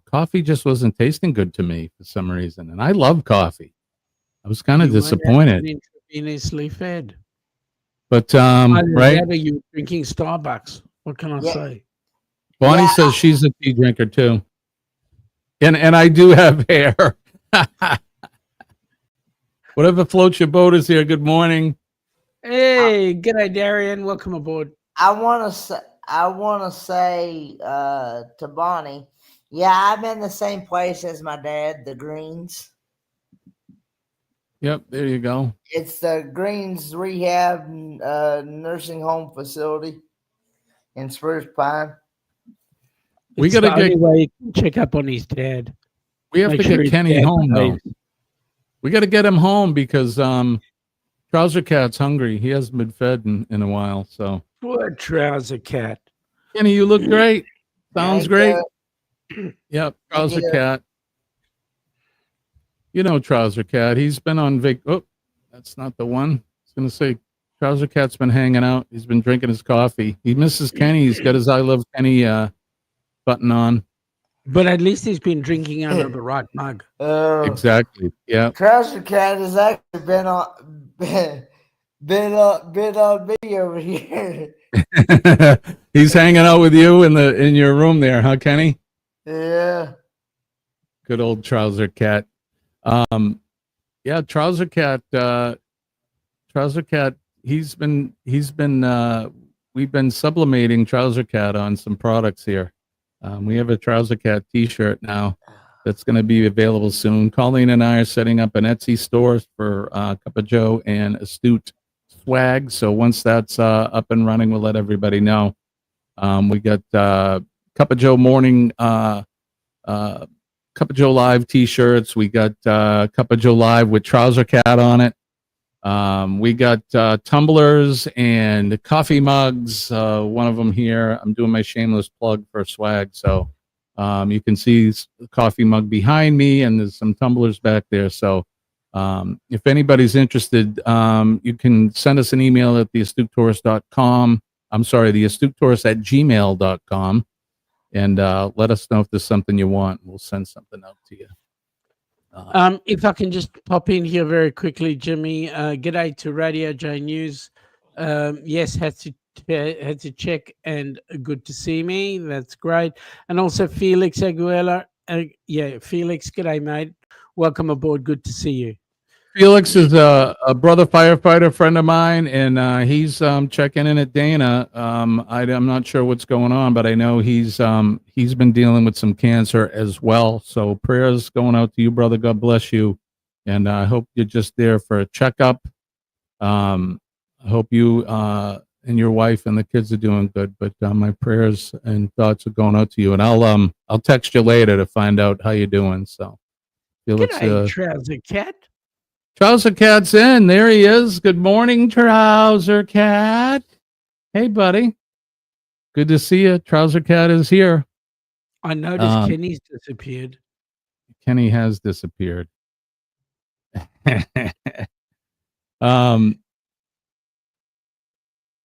coffee just wasn't tasting good to me for some reason. And I love coffee. I was kind of disappointed. Intravenously fed. But, right? You were drinking Starbucks. What can I say? Bonnie says she's a tea drinker too. And I do have hair. Whatever floats your boat is here. Good morning. Hey, g'day, Darian. Welcome aboard. I want to say to Bonnie, yeah, I'm in the same place as my dad, the Greens. Yep, there you go. It's the Greens Rehab Nursing Home Facility in Spruce Pine. We It's got to the only get. way you can check up on his dad. We have Make to sure get his Kenny dad home though. behaves. We got to get him home because Trouser Cat's hungry. He hasn't been fed in a while. So Poor Trouser Cat. Kenny, you look great. Sounds great. Yep, Trouser you. Cat. You know Trouser Cat. He's been on Oh, that's not the one. I was gonna say Trouser Cat's been hanging out. He's been drinking his coffee. He misses Kenny. He's got his I Love Kenny button on. But at least he's been drinking out of the right mug. Exactly. Yeah. Trouser Cat has actually been on me over here. He's hanging out with you in your room there, huh, Kenny? Yeah. Good old Trouser Cat. Yeah, Trouser Cat. Trouser Cat. We've been sublimating Trouser Cat on some products here. We have a Trouser Cat T-shirt now that's going to be available soon. Colleen and I are setting up an Etsy store for Cup of Joe and Astute swag. So once that's up and running, we'll let everybody know. We got Cup of Joe morning, Cup of Joe Live T-shirts. We got Cup of Joe Live with Trouser Cat on it. We got tumblers and coffee mugs. One of them here. I'm doing my shameless plug for swag. So you can see the coffee mug behind me, and there's some tumblers back there. So if anybody's interested, you can send us an email at theastutetourist.com. I'm sorry, theastutetourist@gmail.com, and let us know if there's something you want. We'll send something out to you. If I can just pop in here very quickly, Jimmy. G'day to Radio J News. Yes, had to check, and good to see me. That's great. And also Felix Aguilera. Felix, g'day, mate. Welcome aboard. Good to see you. Felix is a brother firefighter friend of mine, and he's checking in at Dana. I'm not sure what's going on, but I know he's been dealing with some cancer as well. So prayers going out to you, brother. God bless you, and I hope you're just there for a checkup. I hope you and your wife and the kids are doing good. But my prayers and thoughts are going out to you, and I'll text you later to find out how you're doing. So Felix, G'day, Trouser Cat. Trouser Cat's in. There he is. Good morning, Trouser Cat. Hey, buddy. Good to see you. Trouser Cat is here. I noticed Kenny's disappeared. Kenny has disappeared.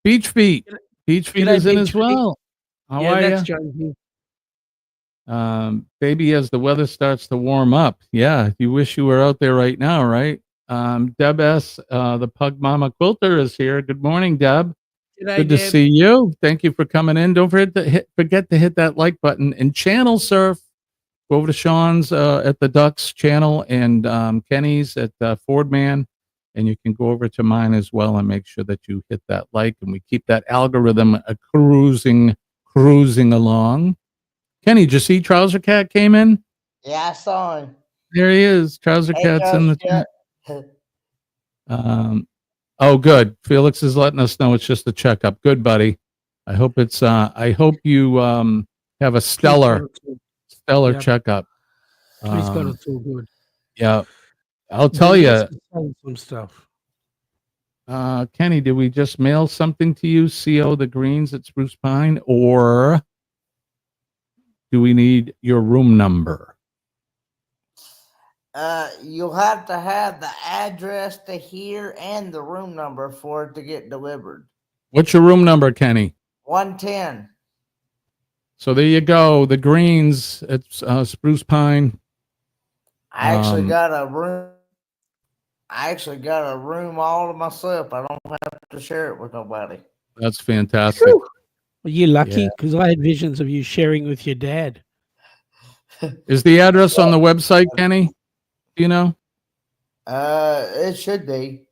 Beach Feet. Beach Feet is in as well. How are you? Baby, as the weather starts to warm up. Yeah, you wish you were out there right now, right? Deb S., the Pug Mama Quilter is here. Good morning, Deb. Good to see you. Thank you for coming in. Don't forget to hit that like button and channel surf. Go over to Sean's at the DUCS channel and Kenny's at Fordman, and you can go over to mine as well and make sure that you hit that like, and we keep that algorithm cruising along. Kenny, did you see Trouser Cat came in? Yeah, I saw him. There he is. Trouser Cat's in the chat. Oh, good. Felix is letting us know it's just a checkup. Good, buddy. I hope you have a stellar checkup. He's got it all good. Yeah, I'll tell you. Some stuff. Kenny, did we just mail something to you? CO the Greens at Spruce Pine, or do we need your room number? You'll have to have the address to here and the room number for it to get delivered. What's your room number, Kenny? 110. So there you go. The Greens at Spruce Pine. I actually got a room all to myself. I don't have to share it with nobody. That's fantastic. Well, you're lucky because I had visions of you sharing with your dad. Is the address on the website, Kenny? Do you know? It should be.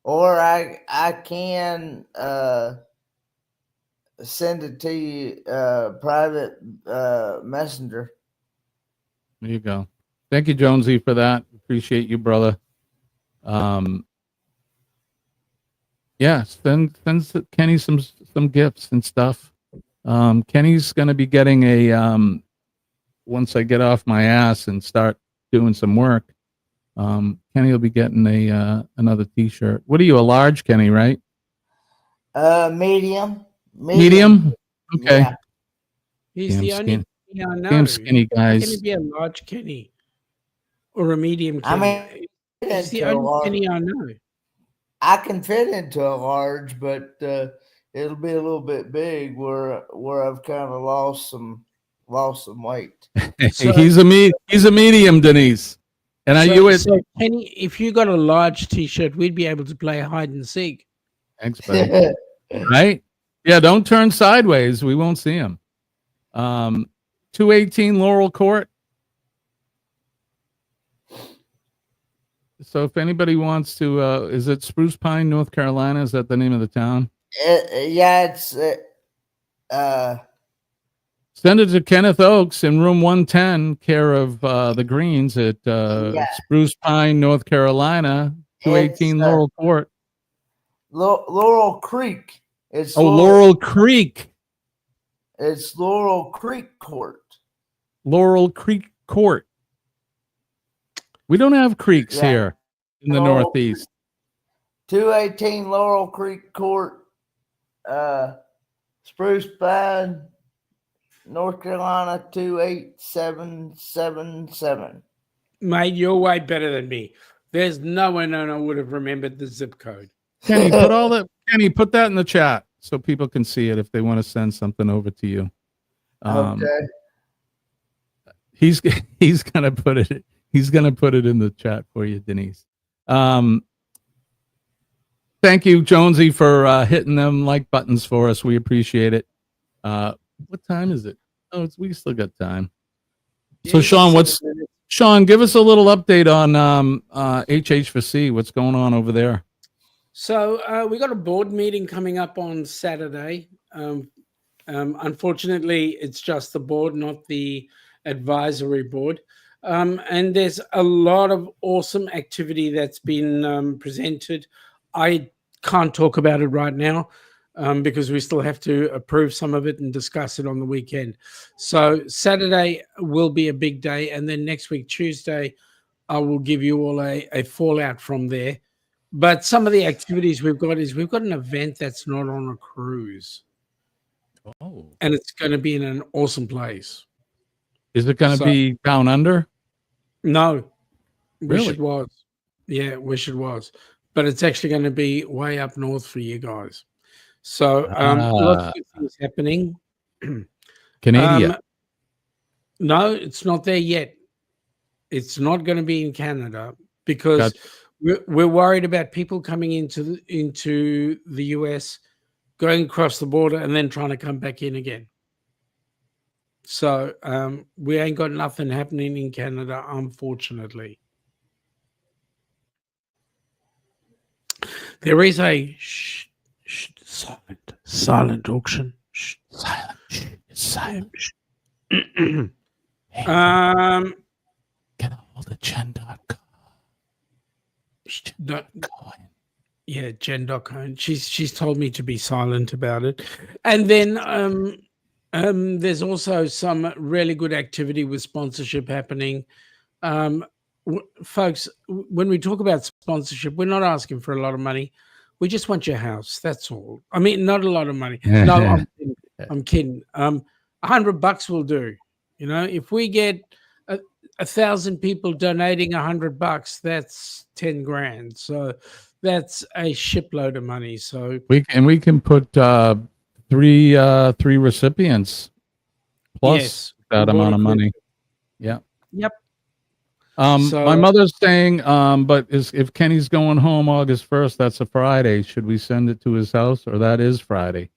or I can send it to you private messenger. There you go. Thank you, Jonesy, for that. Appreciate you, brother. Yeah, send Kenny some gifts and stuff. Kenny's going to be getting a once I get off my ass and start doing some work. Kenny will be getting a another T-shirt. What are you, a large, Kenny? Right? Medium. Medium. Okay. Yeah. He's Damn the only skinny. Kenny I know. Damn skinny How can he guys. be a large Kenny or a medium I Kenny? mean, He's the into a only large. Kenny I know. I can fit into a large, but it'll be a little bit big where I've kind of lost some weight. So- he's a medium, Denise. And are you So Kenny, if you got a large T-shirt, we'd be able to play hide and seek. Thanks, buddy. Right? Yeah, don't turn sideways. We won't see him. 218 Laurel Court. So if anybody wants to, is it Spruce Pine, North Carolina? Is that the name of the town? Yeah, it's send it to Kenneth Oakes in room 110, care of the Greens at Spruce Pine, North Carolina, 218 Laurel Court. Laurel Creek. It's Laurel Creek. It's Laurel Creek Court. Laurel Creek Court. We don't have creeks here in the Northeast. 218 Laurel Creek Court, Spruce Pine, North Carolina 28777. Mate, you're way better than me. There's no one I would have remembered the zip code. Kenny, put that in the chat so people can see it if they want to send something over to you. Okay. He's gonna put it. He's gonna put it in the chat for you, Denise. Thank you, Jonesy, for hitting them like buttons for us. We appreciate it. What time is it? Oh, we still got time. So, Sean, give us a little update on HH4C. What's going on over there? So we got a board meeting coming up on Saturday. Unfortunately, it's just the board, not the advisory board. And there's a lot of awesome activity that's been presented. I can't talk about it right now because we still have to approve some of it and discuss it on the weekend. So Saturday will be a big day. And then next week, Tuesday, I will give you all a fallout from there. But some of the activities we've got is we've got an event that's not on a cruise. Oh. And it's going to be in an awesome place. Is it going to be down under? No. Really? Wish it was. Yeah, wish it was. But it's actually going to be way up north for you guys. So lots of good things happening. Canada. No, it's not there yet. It's not going to be in Canada because we're worried about people coming into the US, going across the border, and then trying to come back in again. So we ain't got nothing happening in Canada, unfortunately. There is a silent auction. Silent. Get a hold of Jen.com. Yeah, Jen.com. She's told me to be silent about it. And then there's also some really good activity with sponsorship happening. Folks, when we talk about sponsorship, we're not asking for a lot of money. We just want your house. That's all. I mean, not a lot of money. No, I'm kidding. $100 will do. You know, if we get 1,000 people donating $100, that's 10 grand. So that's a shipload of money. So we can put three recipients plus that amount of money. Yeah. Yep. My mother's saying, but if Kenny's going home August 1st, that's a Friday. Should we send it to his house, or that is Friday?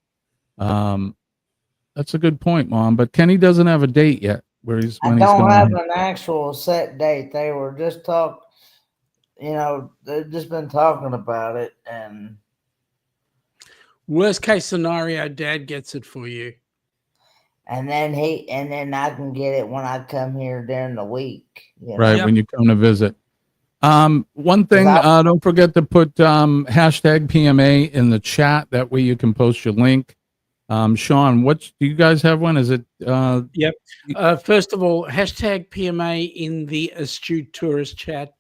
That's a good point, Mom. But Kenny doesn't have a date yet. I don't have an actual set date. They were just they've just been talking about it, and worst case scenario, Dad gets it for you. And then I can get it when I come here during the week. Right, when you come to visit. One thing, don't forget to put hashtag PMA in the chat. That way you can post your link. Sean, do you guys have one? Is it? Yep. First of all, hashtag PMA in the Astute Tourist chat.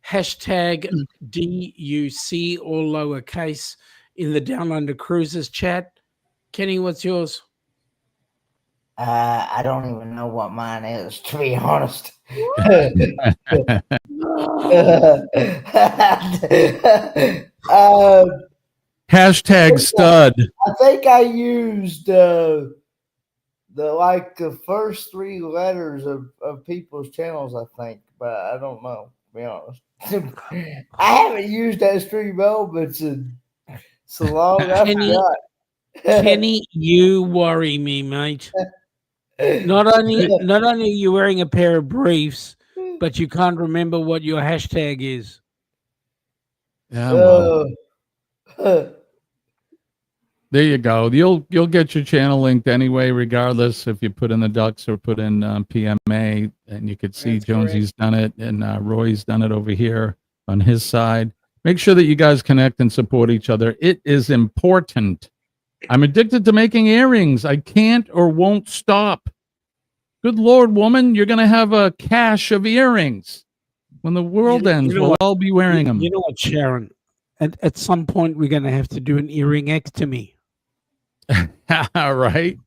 Hashtag DUC, all lowercase, in the Down Under Cruises chat. Kenny, what's yours? I don't even know what mine is, to be honest. Hashtag stud. I think I used the first three letters of people's channels, I think, but I don't know, to be honest. I haven't used that stream elements in so long. I forgot. Kenny, you worry me, mate. Not only are you wearing a pair of briefs, but you can't remember what your hashtag is. Yeah, well. There you go. You'll get your channel linked anyway, regardless if you put in the DUCS or put in PMA, and you could see That's Jonesy's done it and Roy's done it over here on his side. Make sure that you guys connect and support each other. It is important. I'm addicted to making earrings. I can't or won't stop. Good Lord, woman, you're going to have a cache of earrings. When the world ends, we'll all be wearing them. You know what, Sharon? At some point, we're going to have to do an earringectomy. All right.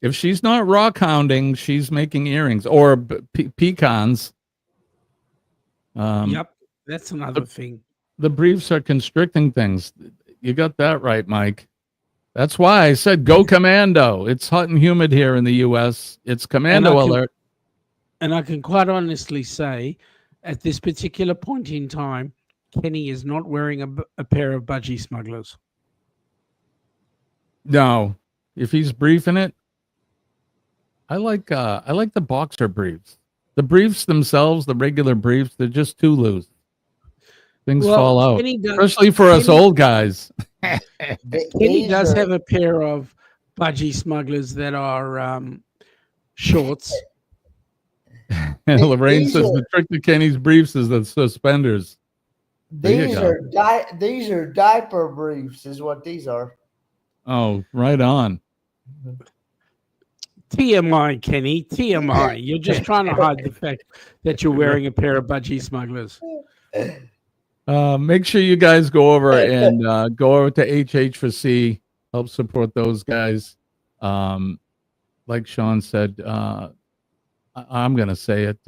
If she's not rock hounding, she's making earrings or pecans. Yep, that's another thing. The briefs are constricting things. You got that right, Mike. That's why I said go commando. It's hot and humid here in the U.S. It's commando alert. And I can quite honestly say, at this particular point in time, Kenny is not wearing a pair of budgie smugglers. No, if he's briefing it, I like the boxer briefs. The briefs themselves, the regular briefs, they're just too loose. Things fall out, especially for us old guys. Kenny does have a pair of budgie smugglers that are shorts. Lorraine says the trick to Kenny's briefs is the suspenders. These are diaper briefs, is what these are. Oh, right on. TMI, Kenny. TMI. You're just trying to hide the fact that you're wearing a pair of budgie smugglers. Make sure you guys go over and go over to HH for C. Help support those guys. Like Sean said, I'm going to say it.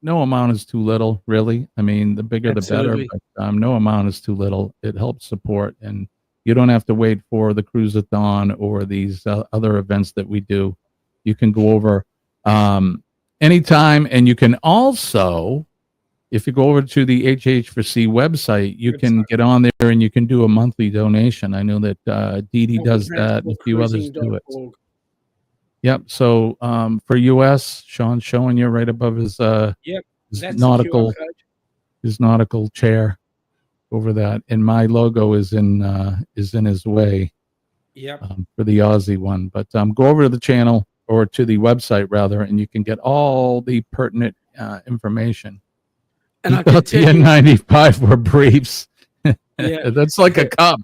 No amount is too little, really. I mean, the bigger the better, but no amount is too little. It helps support, and you don't have to wait for the Cruise-a-thon or these other events that we do. You can go over anytime, and you can also, if you go over to the HH4C website, you can get on there and you can do a monthly donation. I know that Dee Dee does that, and a few others do it. Yep. So for US, Sean's showing you right above his nautical chair over that, and my logo is in his way. Yep. For the Aussie one, but go over to the channel or to the website rather, and you can get all the pertinent information. And I can the N95 for briefs. Yeah. That's like a cup.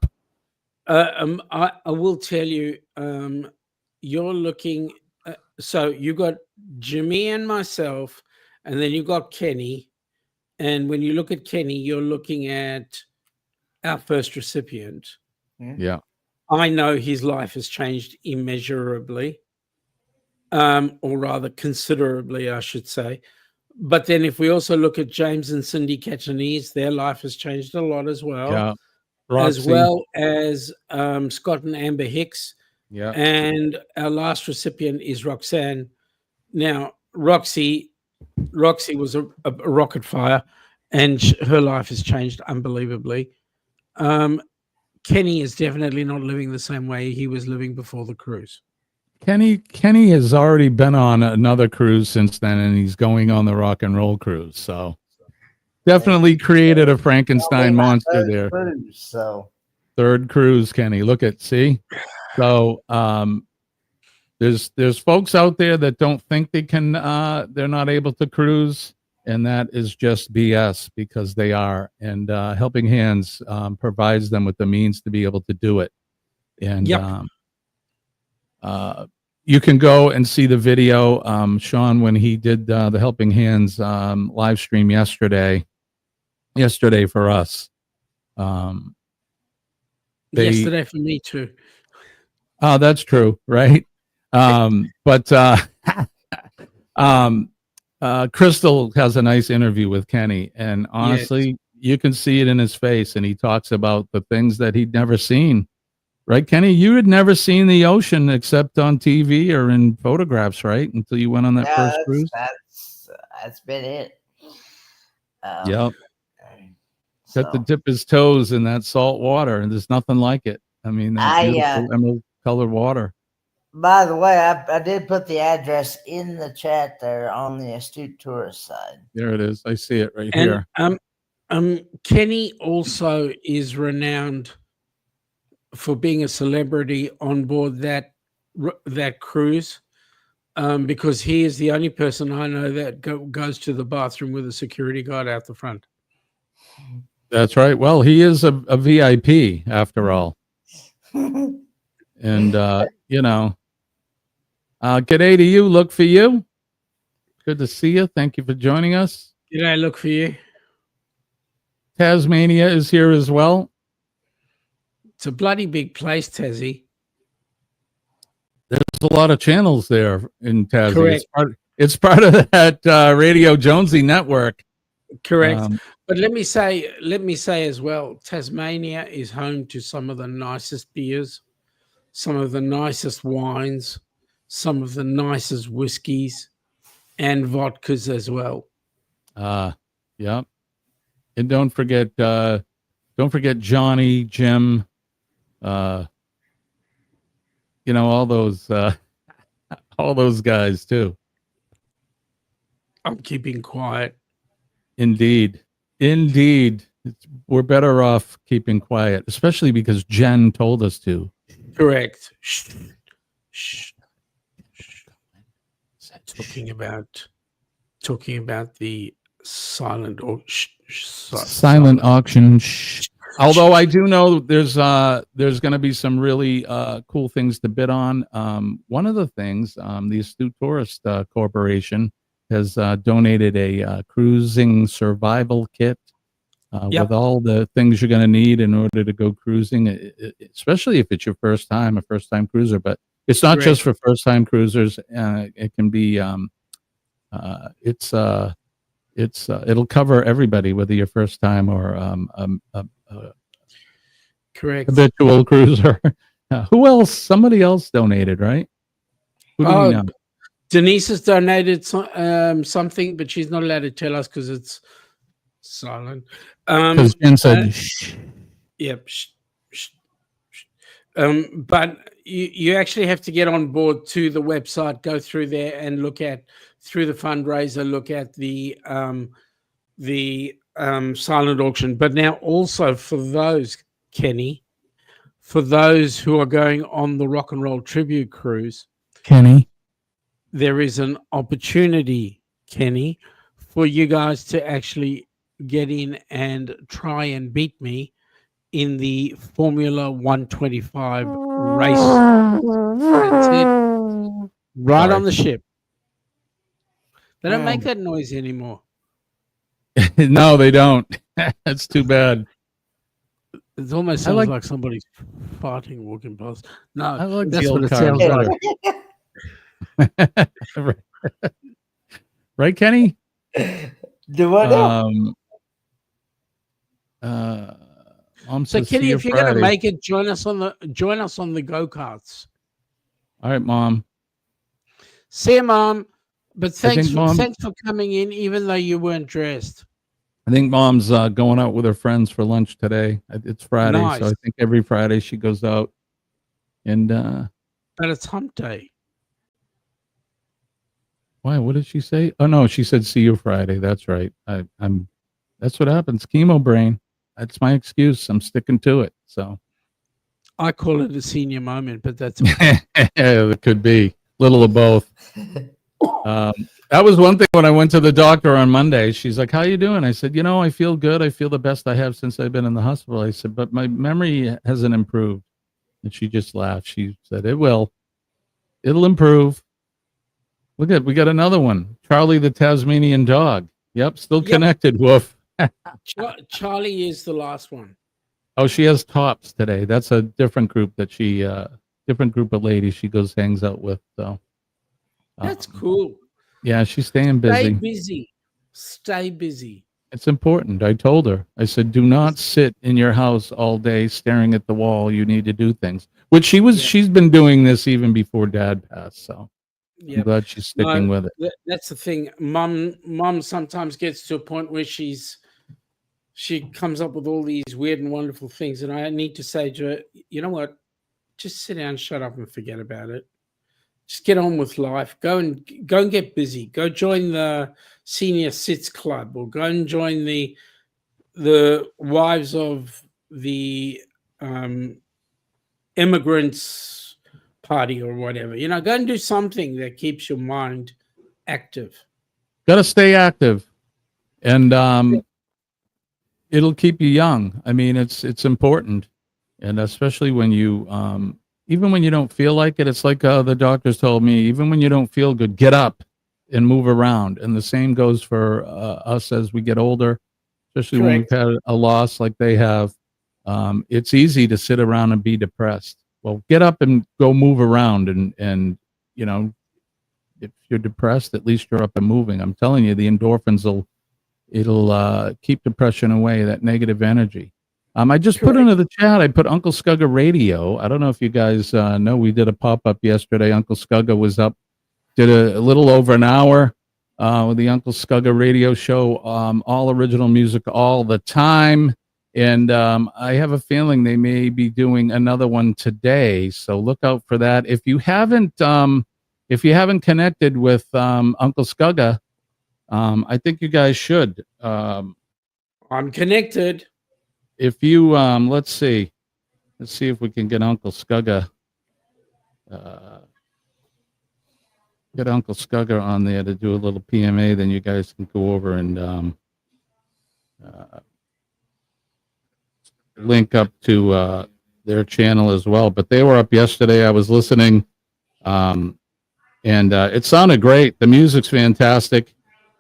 I will tell you. You're looking, so you got Jimmy and myself, and then you got Kenny. And when you look at Kenny, you're looking at our first recipient. Yeah. I know his life has changed immeasurably, or rather considerably, I should say. But then if we also look at James and Cindy Catanese, their life has changed a lot as well. Yeah. As well as Scott and Amber Hicks. Yeah. And our last recipient is Roxanne. Now, Roxy was a rocket fire, and her life has changed unbelievably. Kenny is definitely not living the same way he was living before the cruise. Kenny has already been on another cruise since then, and he's going on the rock and roll cruise. So Definitely created a Frankenstein my monster third there. cruise, so Third cruise, Kenny. Look at, see? So there's folks out there that don't think they can they're not able to cruise, and that is just BS because they are. And Helping Hands provides them with the means to be able to do it. And you can go and see the video, Sean, when he did the Helping Hands live stream yesterday for us. Yesterday for me too. Oh, that's true, right? Crystal has a nice interview with Kenny, and honestly, you can see it in his face, and he talks about the things that he'd never seen. Right, Kenny? You had never seen the ocean except on TV or in photographs, right? Until you went on that first cruise. That's been it. Yep. Got to dip his toes in that salt water, and there's nothing like it. I mean, that beautiful emerald colored water. By the way, I did put the address in the chat there on the Astute Tourist side. There it is. I see it right here. Kenny also is renowned for being a celebrity on board that cruise, because he is the only person I know that goes to the bathroom with a security guard out the front. That's right. Well, he is a VIP after all. And, g'day to you. Look for you. Good to see you. Thank you for joining us. G'day, look for you. Tasmania is here as well. It's a bloody big place, Tassie. There's a lot of channels there in Tassie. Correct. It's part of that Radio Jonesy network. Correct. But let me say as well, Tasmania is home to some of the nicest beers, some of the nicest wines, some of the nicest whiskeys, and vodkas as well. Yeah. And don't forget Johnny, Jim, all those guys too. I'm keeping quiet. Indeed. We're better off keeping quiet, especially because Jen told us to. Correct. Shh. Talking about the silent auction. Shh. Although I do know there's going to be some really cool things to bid on. One of the things, the Astute Tourist Corporation has donated a cruising survival kit with all the things you're going to need in order to go cruising, especially if it's your first time cruiser. But it's not just for first-time cruisers. It can be, it'll cover everybody, whether you're first time or correct habitual cruiser. Who else? Somebody else donated, right? Who do we know? Denise has donated something, but she's not allowed to tell us because it's silent. Because Jen said, shh. Yep. Shh. But you actually have to get on board to the website, go through there and look at through the fundraiser, look at the silent auction. But now also for those, Kenny, for those who are going on the Rock and Roll Tribute Cruise, Kenny, there is an opportunity, Kenny, for you guys to actually get in and try and beat me in the Formula 125 race. That's it. Right on the ship. They don't make that noise anymore. No, they don't. That's too bad. It almost sounds like somebody's farting walking past. No, I like that's the what old it sounds like. Right, Kenny? Do I know? Mom So says, Kenny, see you if you're going to Friday. make it, join us on the go-karts. All right, Mom. See you, Mom. But thanks Mom, for coming in, even though you weren't dressed. I think Mom's going out with her friends for lunch today. It's Friday, Nice. so I think every Friday she goes out. And But it's Hump Day. why? What did she say? Oh no, she said see you Friday. That's right. I'm That's what happens. Chemo brain. That's my excuse. I'm sticking to it. So I call it a senior moment, but that's it could be little of both. That was one thing when I went to the doctor on Monday. She's like, "How you doing?" I said, "I feel good. I feel the best I have since I've been in the hospital." I said, "But my memory hasn't improved." And she just laughed. She said, "It will. It'll improve." We got another one. Charlie the Tasmanian dog. Yep, still connected. Woof. Charlie is the last one. Oh, she has tops today. That's a different group that she, different group of ladies she hangs out with. So that's cool. Yeah, she's staying busy. Stay busy. Stay busy. It's important. I told her. I said, "Do not sit in your house all day staring at the wall. You need to do things." Which she's been doing this even before Dad passed. So I'm glad she's sticking with it. That's the thing. Mom sometimes gets to a point where she comes up with all these weird and wonderful things, and I need to say to her, you know what? Just sit down, shut up, and forget about it. Just get on with life. Go and get busy. Go join the senior sits club, or go and join the wives of the immigrants party or whatever. Go and do something that keeps your mind active. Got to stay active, and it'll keep you young. I mean, it's important, and especially when you even when you don't feel like it. It's like the doctors told me, even when you don't feel good, get up and move around. And the same goes for us as we get older, especially when we've had a loss like they have. It's easy to sit around and be depressed. Well, get up and go move around, and if you're depressed, at least you're up and moving. I'm telling you, the endorphins it'll keep depression away, that negative energy. I just put into the chat, I put Uncle Scugga Radio. I don't know if you guys know, we did a pop-up yesterday. Uncle Scugga was up, did a little over an hour with the Uncle Scugga Radio show, all original music all the time. And I have a feeling they may be doing another one today, so look out for that. If you haven't connected with Uncle Scugga, I think you guys should. I'm connected. If you let's see if we can get Uncle Scugga on there to do a little PMA. Then you guys can go over and link up to their channel as well. But they were up yesterday. I was listening, and it sounded great. The music's fantastic.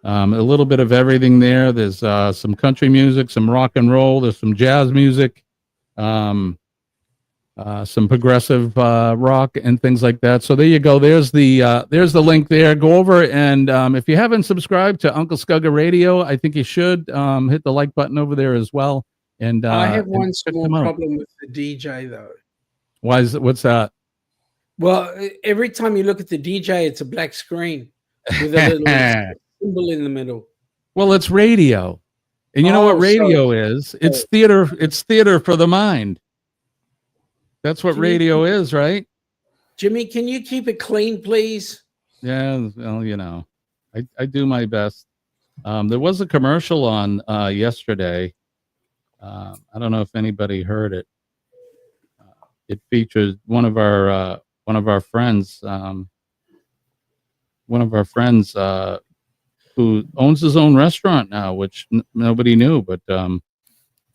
A little bit of everything there. There's some country music, some rock and roll. There's some jazz music, some progressive rock and things like that. So there you go. There's the link there. Go over and if you haven't subscribed to Uncle Scugga Radio, I think you should hit the like button over there as well. And I have one small problem with the DJ though. What's that? Well, every time you look at the DJ, it's a black screen with a little symbol in the middle. Well, it's radio, and you know what radio is? It's theater. It's theater for the mind. That's what radio is, right? Jimmy, can you keep it clean, please? Yeah, well, I do my best. There was a commercial on yesterday. I don't know if anybody heard it. It features one of our friends. Who owns his own restaurant now, which nobody knew. But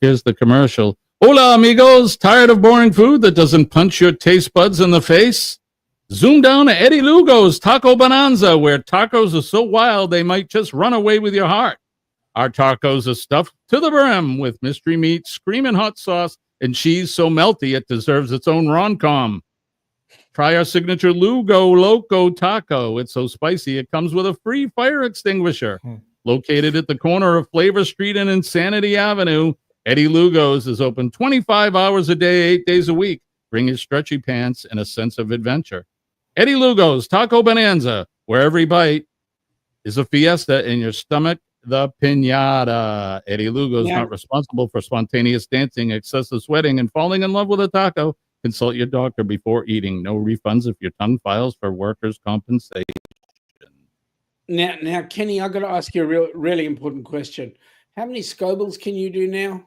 here's the commercial. Hola, amigos. Tired of boring food that doesn't punch your taste buds in the face? Zoom down to Eddie Lugo's Taco Bonanza, where tacos are so wild they might just run away with your heart. Our tacos are stuffed to the brim with mystery meat, screaming hot sauce, and cheese so melty it deserves its own rom-com. Try our signature Lugo Loco Taco. It's so spicy, it comes with a free fire extinguisher. Located at the corner of Flavor Street and Insanity Avenue, Eddie Lugo's is open 25 hours a day, 8 days a week. Bring your stretchy pants and a sense of adventure. Eddie Lugo's Taco Bonanza, where every bite is a fiesta in your stomach, the piñata. Eddie Lugo's not responsible for spontaneous dancing, excessive sweating, and falling in love with a taco. Consult your doctor before eating. No refunds if your tongue files for workers' compensation. Now, Kenny, I've got to ask you a really important question. How many Scobles can you do now?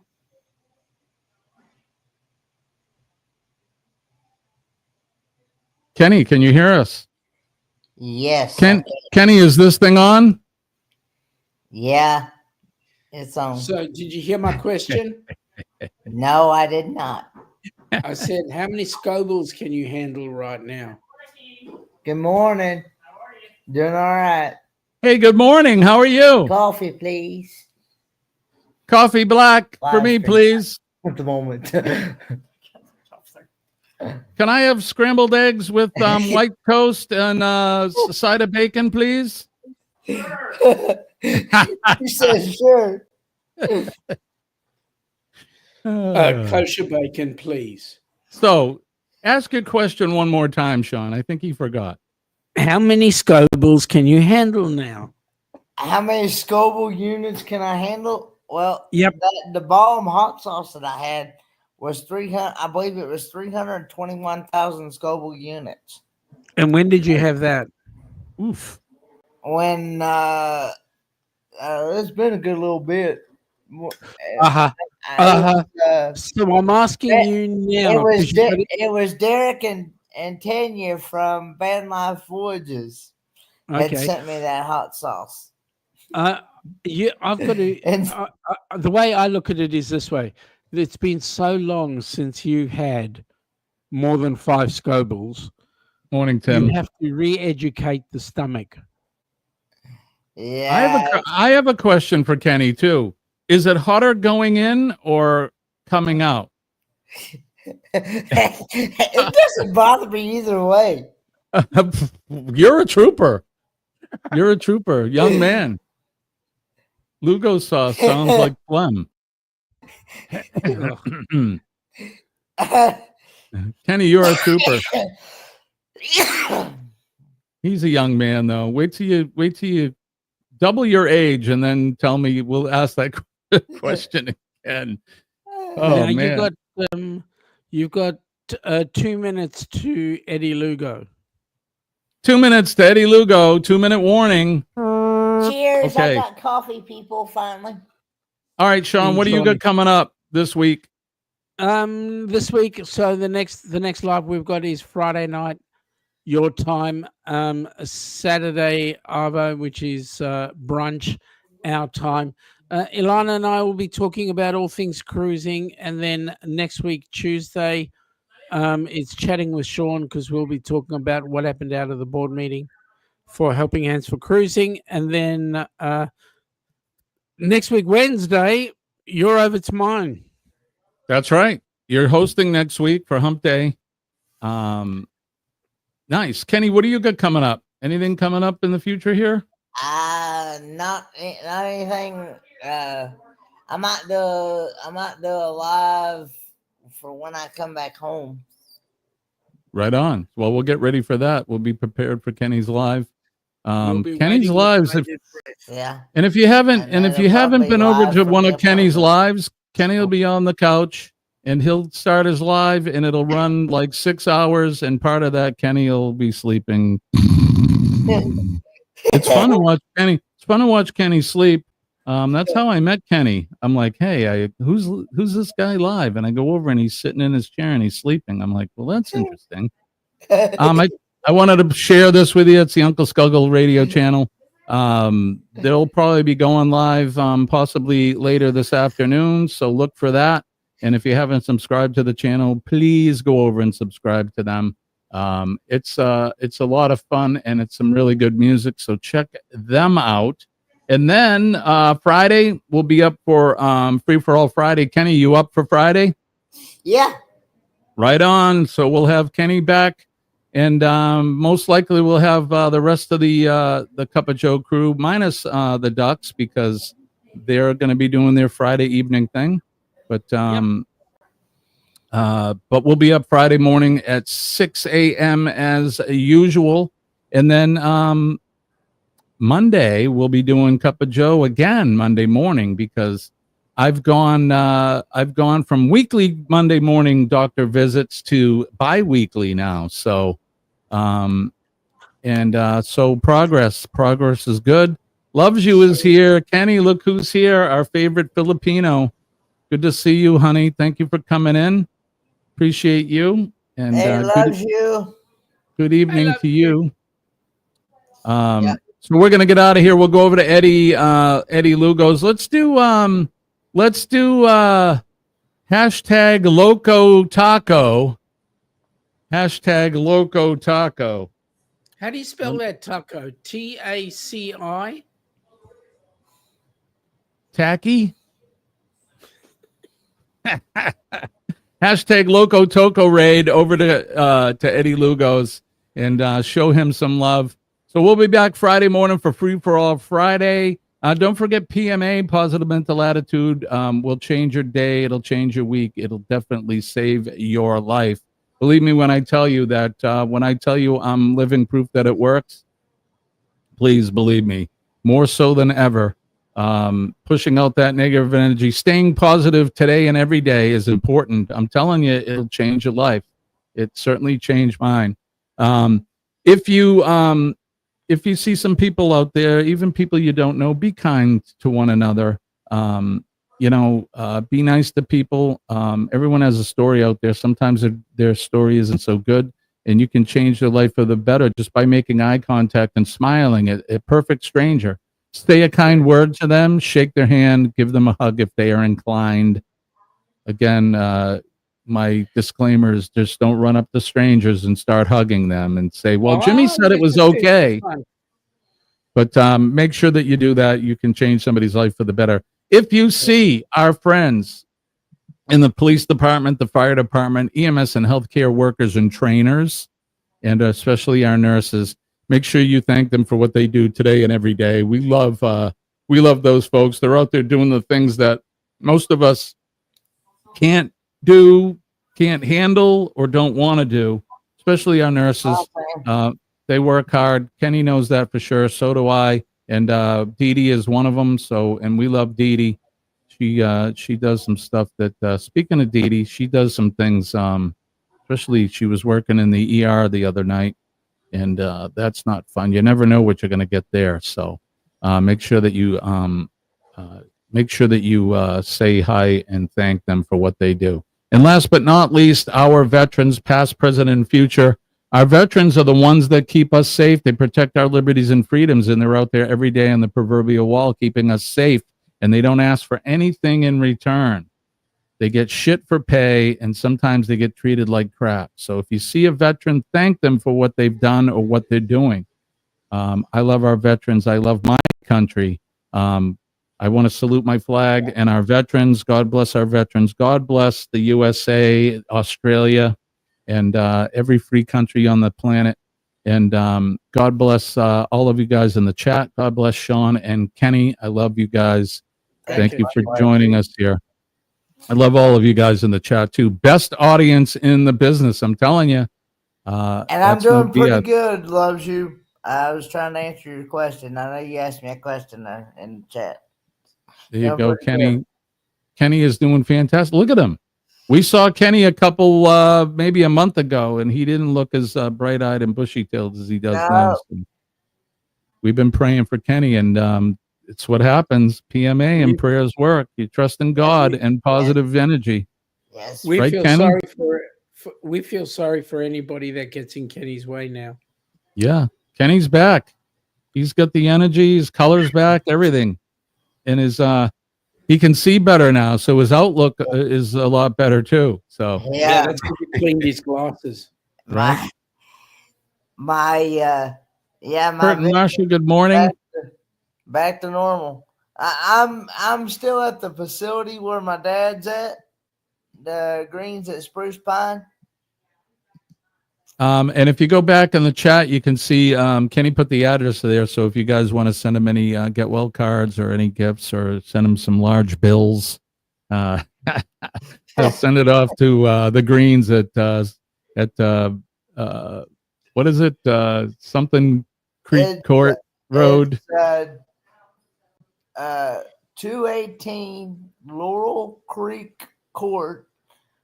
Kenny, can you hear us? Yes. Kenny, is this thing on? Yeah, it's on. So did you hear my question? No, I did not. I said, how many Scobles can you handle right now? Good morning. Doing all right. Hey, good morning. How are you? Coffee, please. Coffee black for me, Live stream. please. At the moment. Can I have scrambled eggs with white toast and a side of bacon, please? He says sure. Kosher bacon, please. So, ask your question one more time, Sean. I think he forgot. How many Scobles can you handle now? How many Scoville units can I handle? Well, Yep. The bomb hot sauce that I had was 300. I believe it was 321,000 Scoville units. And when did you have that? Oof. When it's been a good little bit. So I'm asking you now. It was Derek and Tanya from Van Life Voyages that sent me that hot sauce. I've got to. The way I look at it is this way: it's been so long since you had more than 5 Scobles. Morning, Tim. You have to re-educate the stomach. Yeah. I have a question for Kenny too. Is it hotter going in or coming out? It doesn't bother me either way. You're a trooper. You're a trooper, young man. Lugo sauce sounds like phlegm. Kenny, you're a trooper. He's a young man, though. Wait till you double your age, and then tell me. We'll ask that question again. Oh now, man, you've got 2 minutes to Eddie Lugo. 2 minutes to Eddie Lugo. 2-minute warning. Cheers! Okay. I got coffee, people. Finally. All right, Sean. What do you got coming up this week? This week, so the next live we've got is Friday night, your time. Saturday, Arvo, which is brunch, our time. Ilana and I will be talking about all things cruising, and then next week, Tuesday, it's chatting with Sean because we'll be talking about what happened out of the board meeting for Helping Hands for Cruising, and then next week, Wednesday, you're over to mine. That's right. You're hosting next week for Hump Day. Nice. Kenny, what do you got coming up? Anything coming up in the future here? Not anything. I might do a live for when I come back home. Right on. Well, we'll get ready for that. We'll be prepared for Kenny's live. Kenny's waiting lives. Yeah. And if you haven't been over to one of Kenny's lives, Kenny will be on the couch and he'll start his live and it'll run like 6 hours. And part of that, Kenny will be sleeping. It's fun to watch Kenny. It's fun to watch Kenny sleep. That's how I met Kenny. I'm like, hey, who's this guy live? And I go over and he's sitting in his chair and he's sleeping. I'm like, well, that's interesting. I wanted to share this with you. It's the Uncle Scuggle radio channel. They'll probably be going live possibly later this afternoon. So look for that. And if you haven't subscribed to the channel, please go over and subscribe to them. It's a lot of fun and it's some really good music. So check them out. And then Friday we'll be up for Free for All Friday. Kenny, you up for Friday? Yeah. Right on. So we'll have Kenny back, and most likely we'll have the rest of the Cup of Joe crew minus the DUCS because they're going to be doing their Friday evening thing. But we'll be up Friday morning at 6 a.m. as usual, and then Monday we'll be doing Cup of Joe again Monday morning because I've gone from weekly Monday morning doctor visits to bi-weekly now. So so progress is good. Loves You is here. Kenny, look who's here. Our favorite Filipino. Good to see you, honey. Thank you for coming in. Appreciate you. And Hey, loves you. good evening to you. So we're gonna get out of here. We'll go over to Eddie Lugos. Let's do hashtag Loco Taco. Hashtag Loco Taco. How do you spell that taco? Taci? Tacky. Hashtag Loco Toco raid over to Eddie Lugos and show him some love. So we'll be back Friday morning for Free for All Friday. Don't forget PMA, Positive Mental Attitude, will change your day. It'll change your week. It'll definitely save your life. Believe me when I tell you that, when I tell you I'm living proof that it works, please believe me, more so than ever. Pushing out that negative energy, staying positive today and every day is important. I'm telling you, it'll change your life. It certainly changed mine. If you see some people out there, even people you don't know, be kind to one another. Be nice to people. Everyone has a story out there. Sometimes their story isn't so good, and you can change their life for the better just by making eye contact and smiling at a perfect stranger. Say a kind word to them, shake their hand, give them a hug if they are inclined. Again, my disclaimer is just don't run up to strangers and start hugging them and say, well, Jimmy said it was okay. But make sure that you do that. You can change somebody's life for the better. If you see our friends in the police department, the fire department, EMS and healthcare workers and trainers, and especially our nurses, make sure you thank them for what they do today and every day. We love those folks. They're out there doing the things that most of us can't do, can't handle, or don't want to do, especially our nurses. They work hard. Kenny knows that for sure. So do I. And Dee Dee is one of them. And we love Dee Dee. She does some stuff that, speaking of Dee Dee, she does some things, especially she was working in the ER the other night. And that's not fun. You never know what you're going to get there. So make sure that you say hi and thank them for what they do. And last but not least, our veterans, past, present, and future. Our veterans are the ones that keep us safe. They protect our liberties and freedoms, and they're out there every day on the proverbial wall keeping us safe, and they don't ask for anything in return. They get shit for pay, and sometimes they get treated like crap. So if you see a veteran, thank them for what they've done or what they're doing. I love our veterans. I love my country. I want to salute my flag and our veterans. God bless our veterans. God bless the USA, Australia, and every free country on the planet. And God bless all of you guys in the chat. God bless Sean and Kenny. I love you guys. Thank you for joining us here. I love all of you guys in the chat too. Best audience in the business, I'm telling you. And I'm doing pretty good, loves you. I was trying to answer your question. I know you asked me a question in the chat. There you go, Kenny. Good. Kenny is doing fantastic. Look at him. We saw Kenny a couple, maybe a month ago, and he didn't look as bright-eyed and bushy-tailed as he does now. So we've been praying for Kenny, and it's what happens. PMA and prayers work. You trust in God and positive energy. Yes, we right, feel Kenny? sorry we feel sorry for anybody that gets in Kenny's way now. Yeah, Kenny's back. He's got the energy. His color's back. Everything, and his he can see better now, so his outlook is a lot better too. So yeah, that's because he cleaned his glasses. Right. My Kurt and Marshall, good morning. Back to normal. I'm still at the facility where my dad's at. The Greens at Spruce Pine. And if you go back in the chat, you can see Kenny put the address there. So if you guys want to send him any get well cards or any gifts or send him some large bills, they'll send it off to the Greens at what is it? Something Creek Court Road. 218 Laurel Creek Court,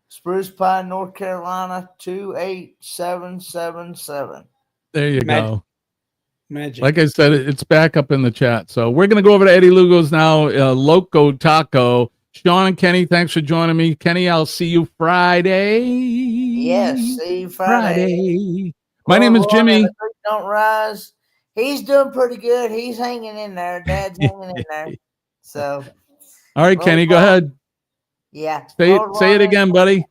Spruce Pine, North Carolina, 28777. There you go. Magic. Like I said, it's back up in the chat. So we're going to go over to Eddie Lugo's now, Loco Taco. Sean and Kenny, thanks for joining me. Kenny, I'll see you Friday. Yes, see you Friday. My name is Jimmy. Don't rise. He's doing pretty good. He's hanging in there. Dad's hanging in there. So, all right, Kenny, go ahead. Yeah. Say it again, buddy.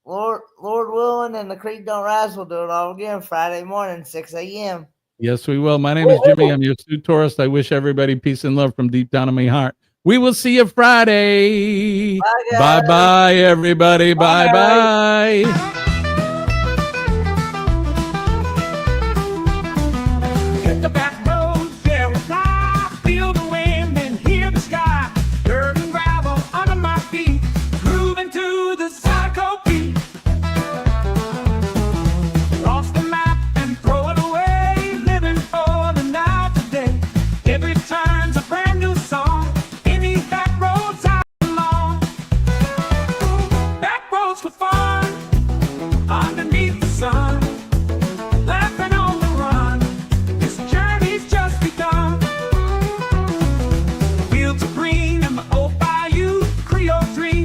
Lord willing, and the creek don't rise. We'll do it all again Friday morning, 6 a.m. Yes, we will. My name is Jimmy. I'm your astute tourist. I wish everybody peace and love from deep down in my heart. We will see you Friday. Bye-bye, everybody. Bye-bye.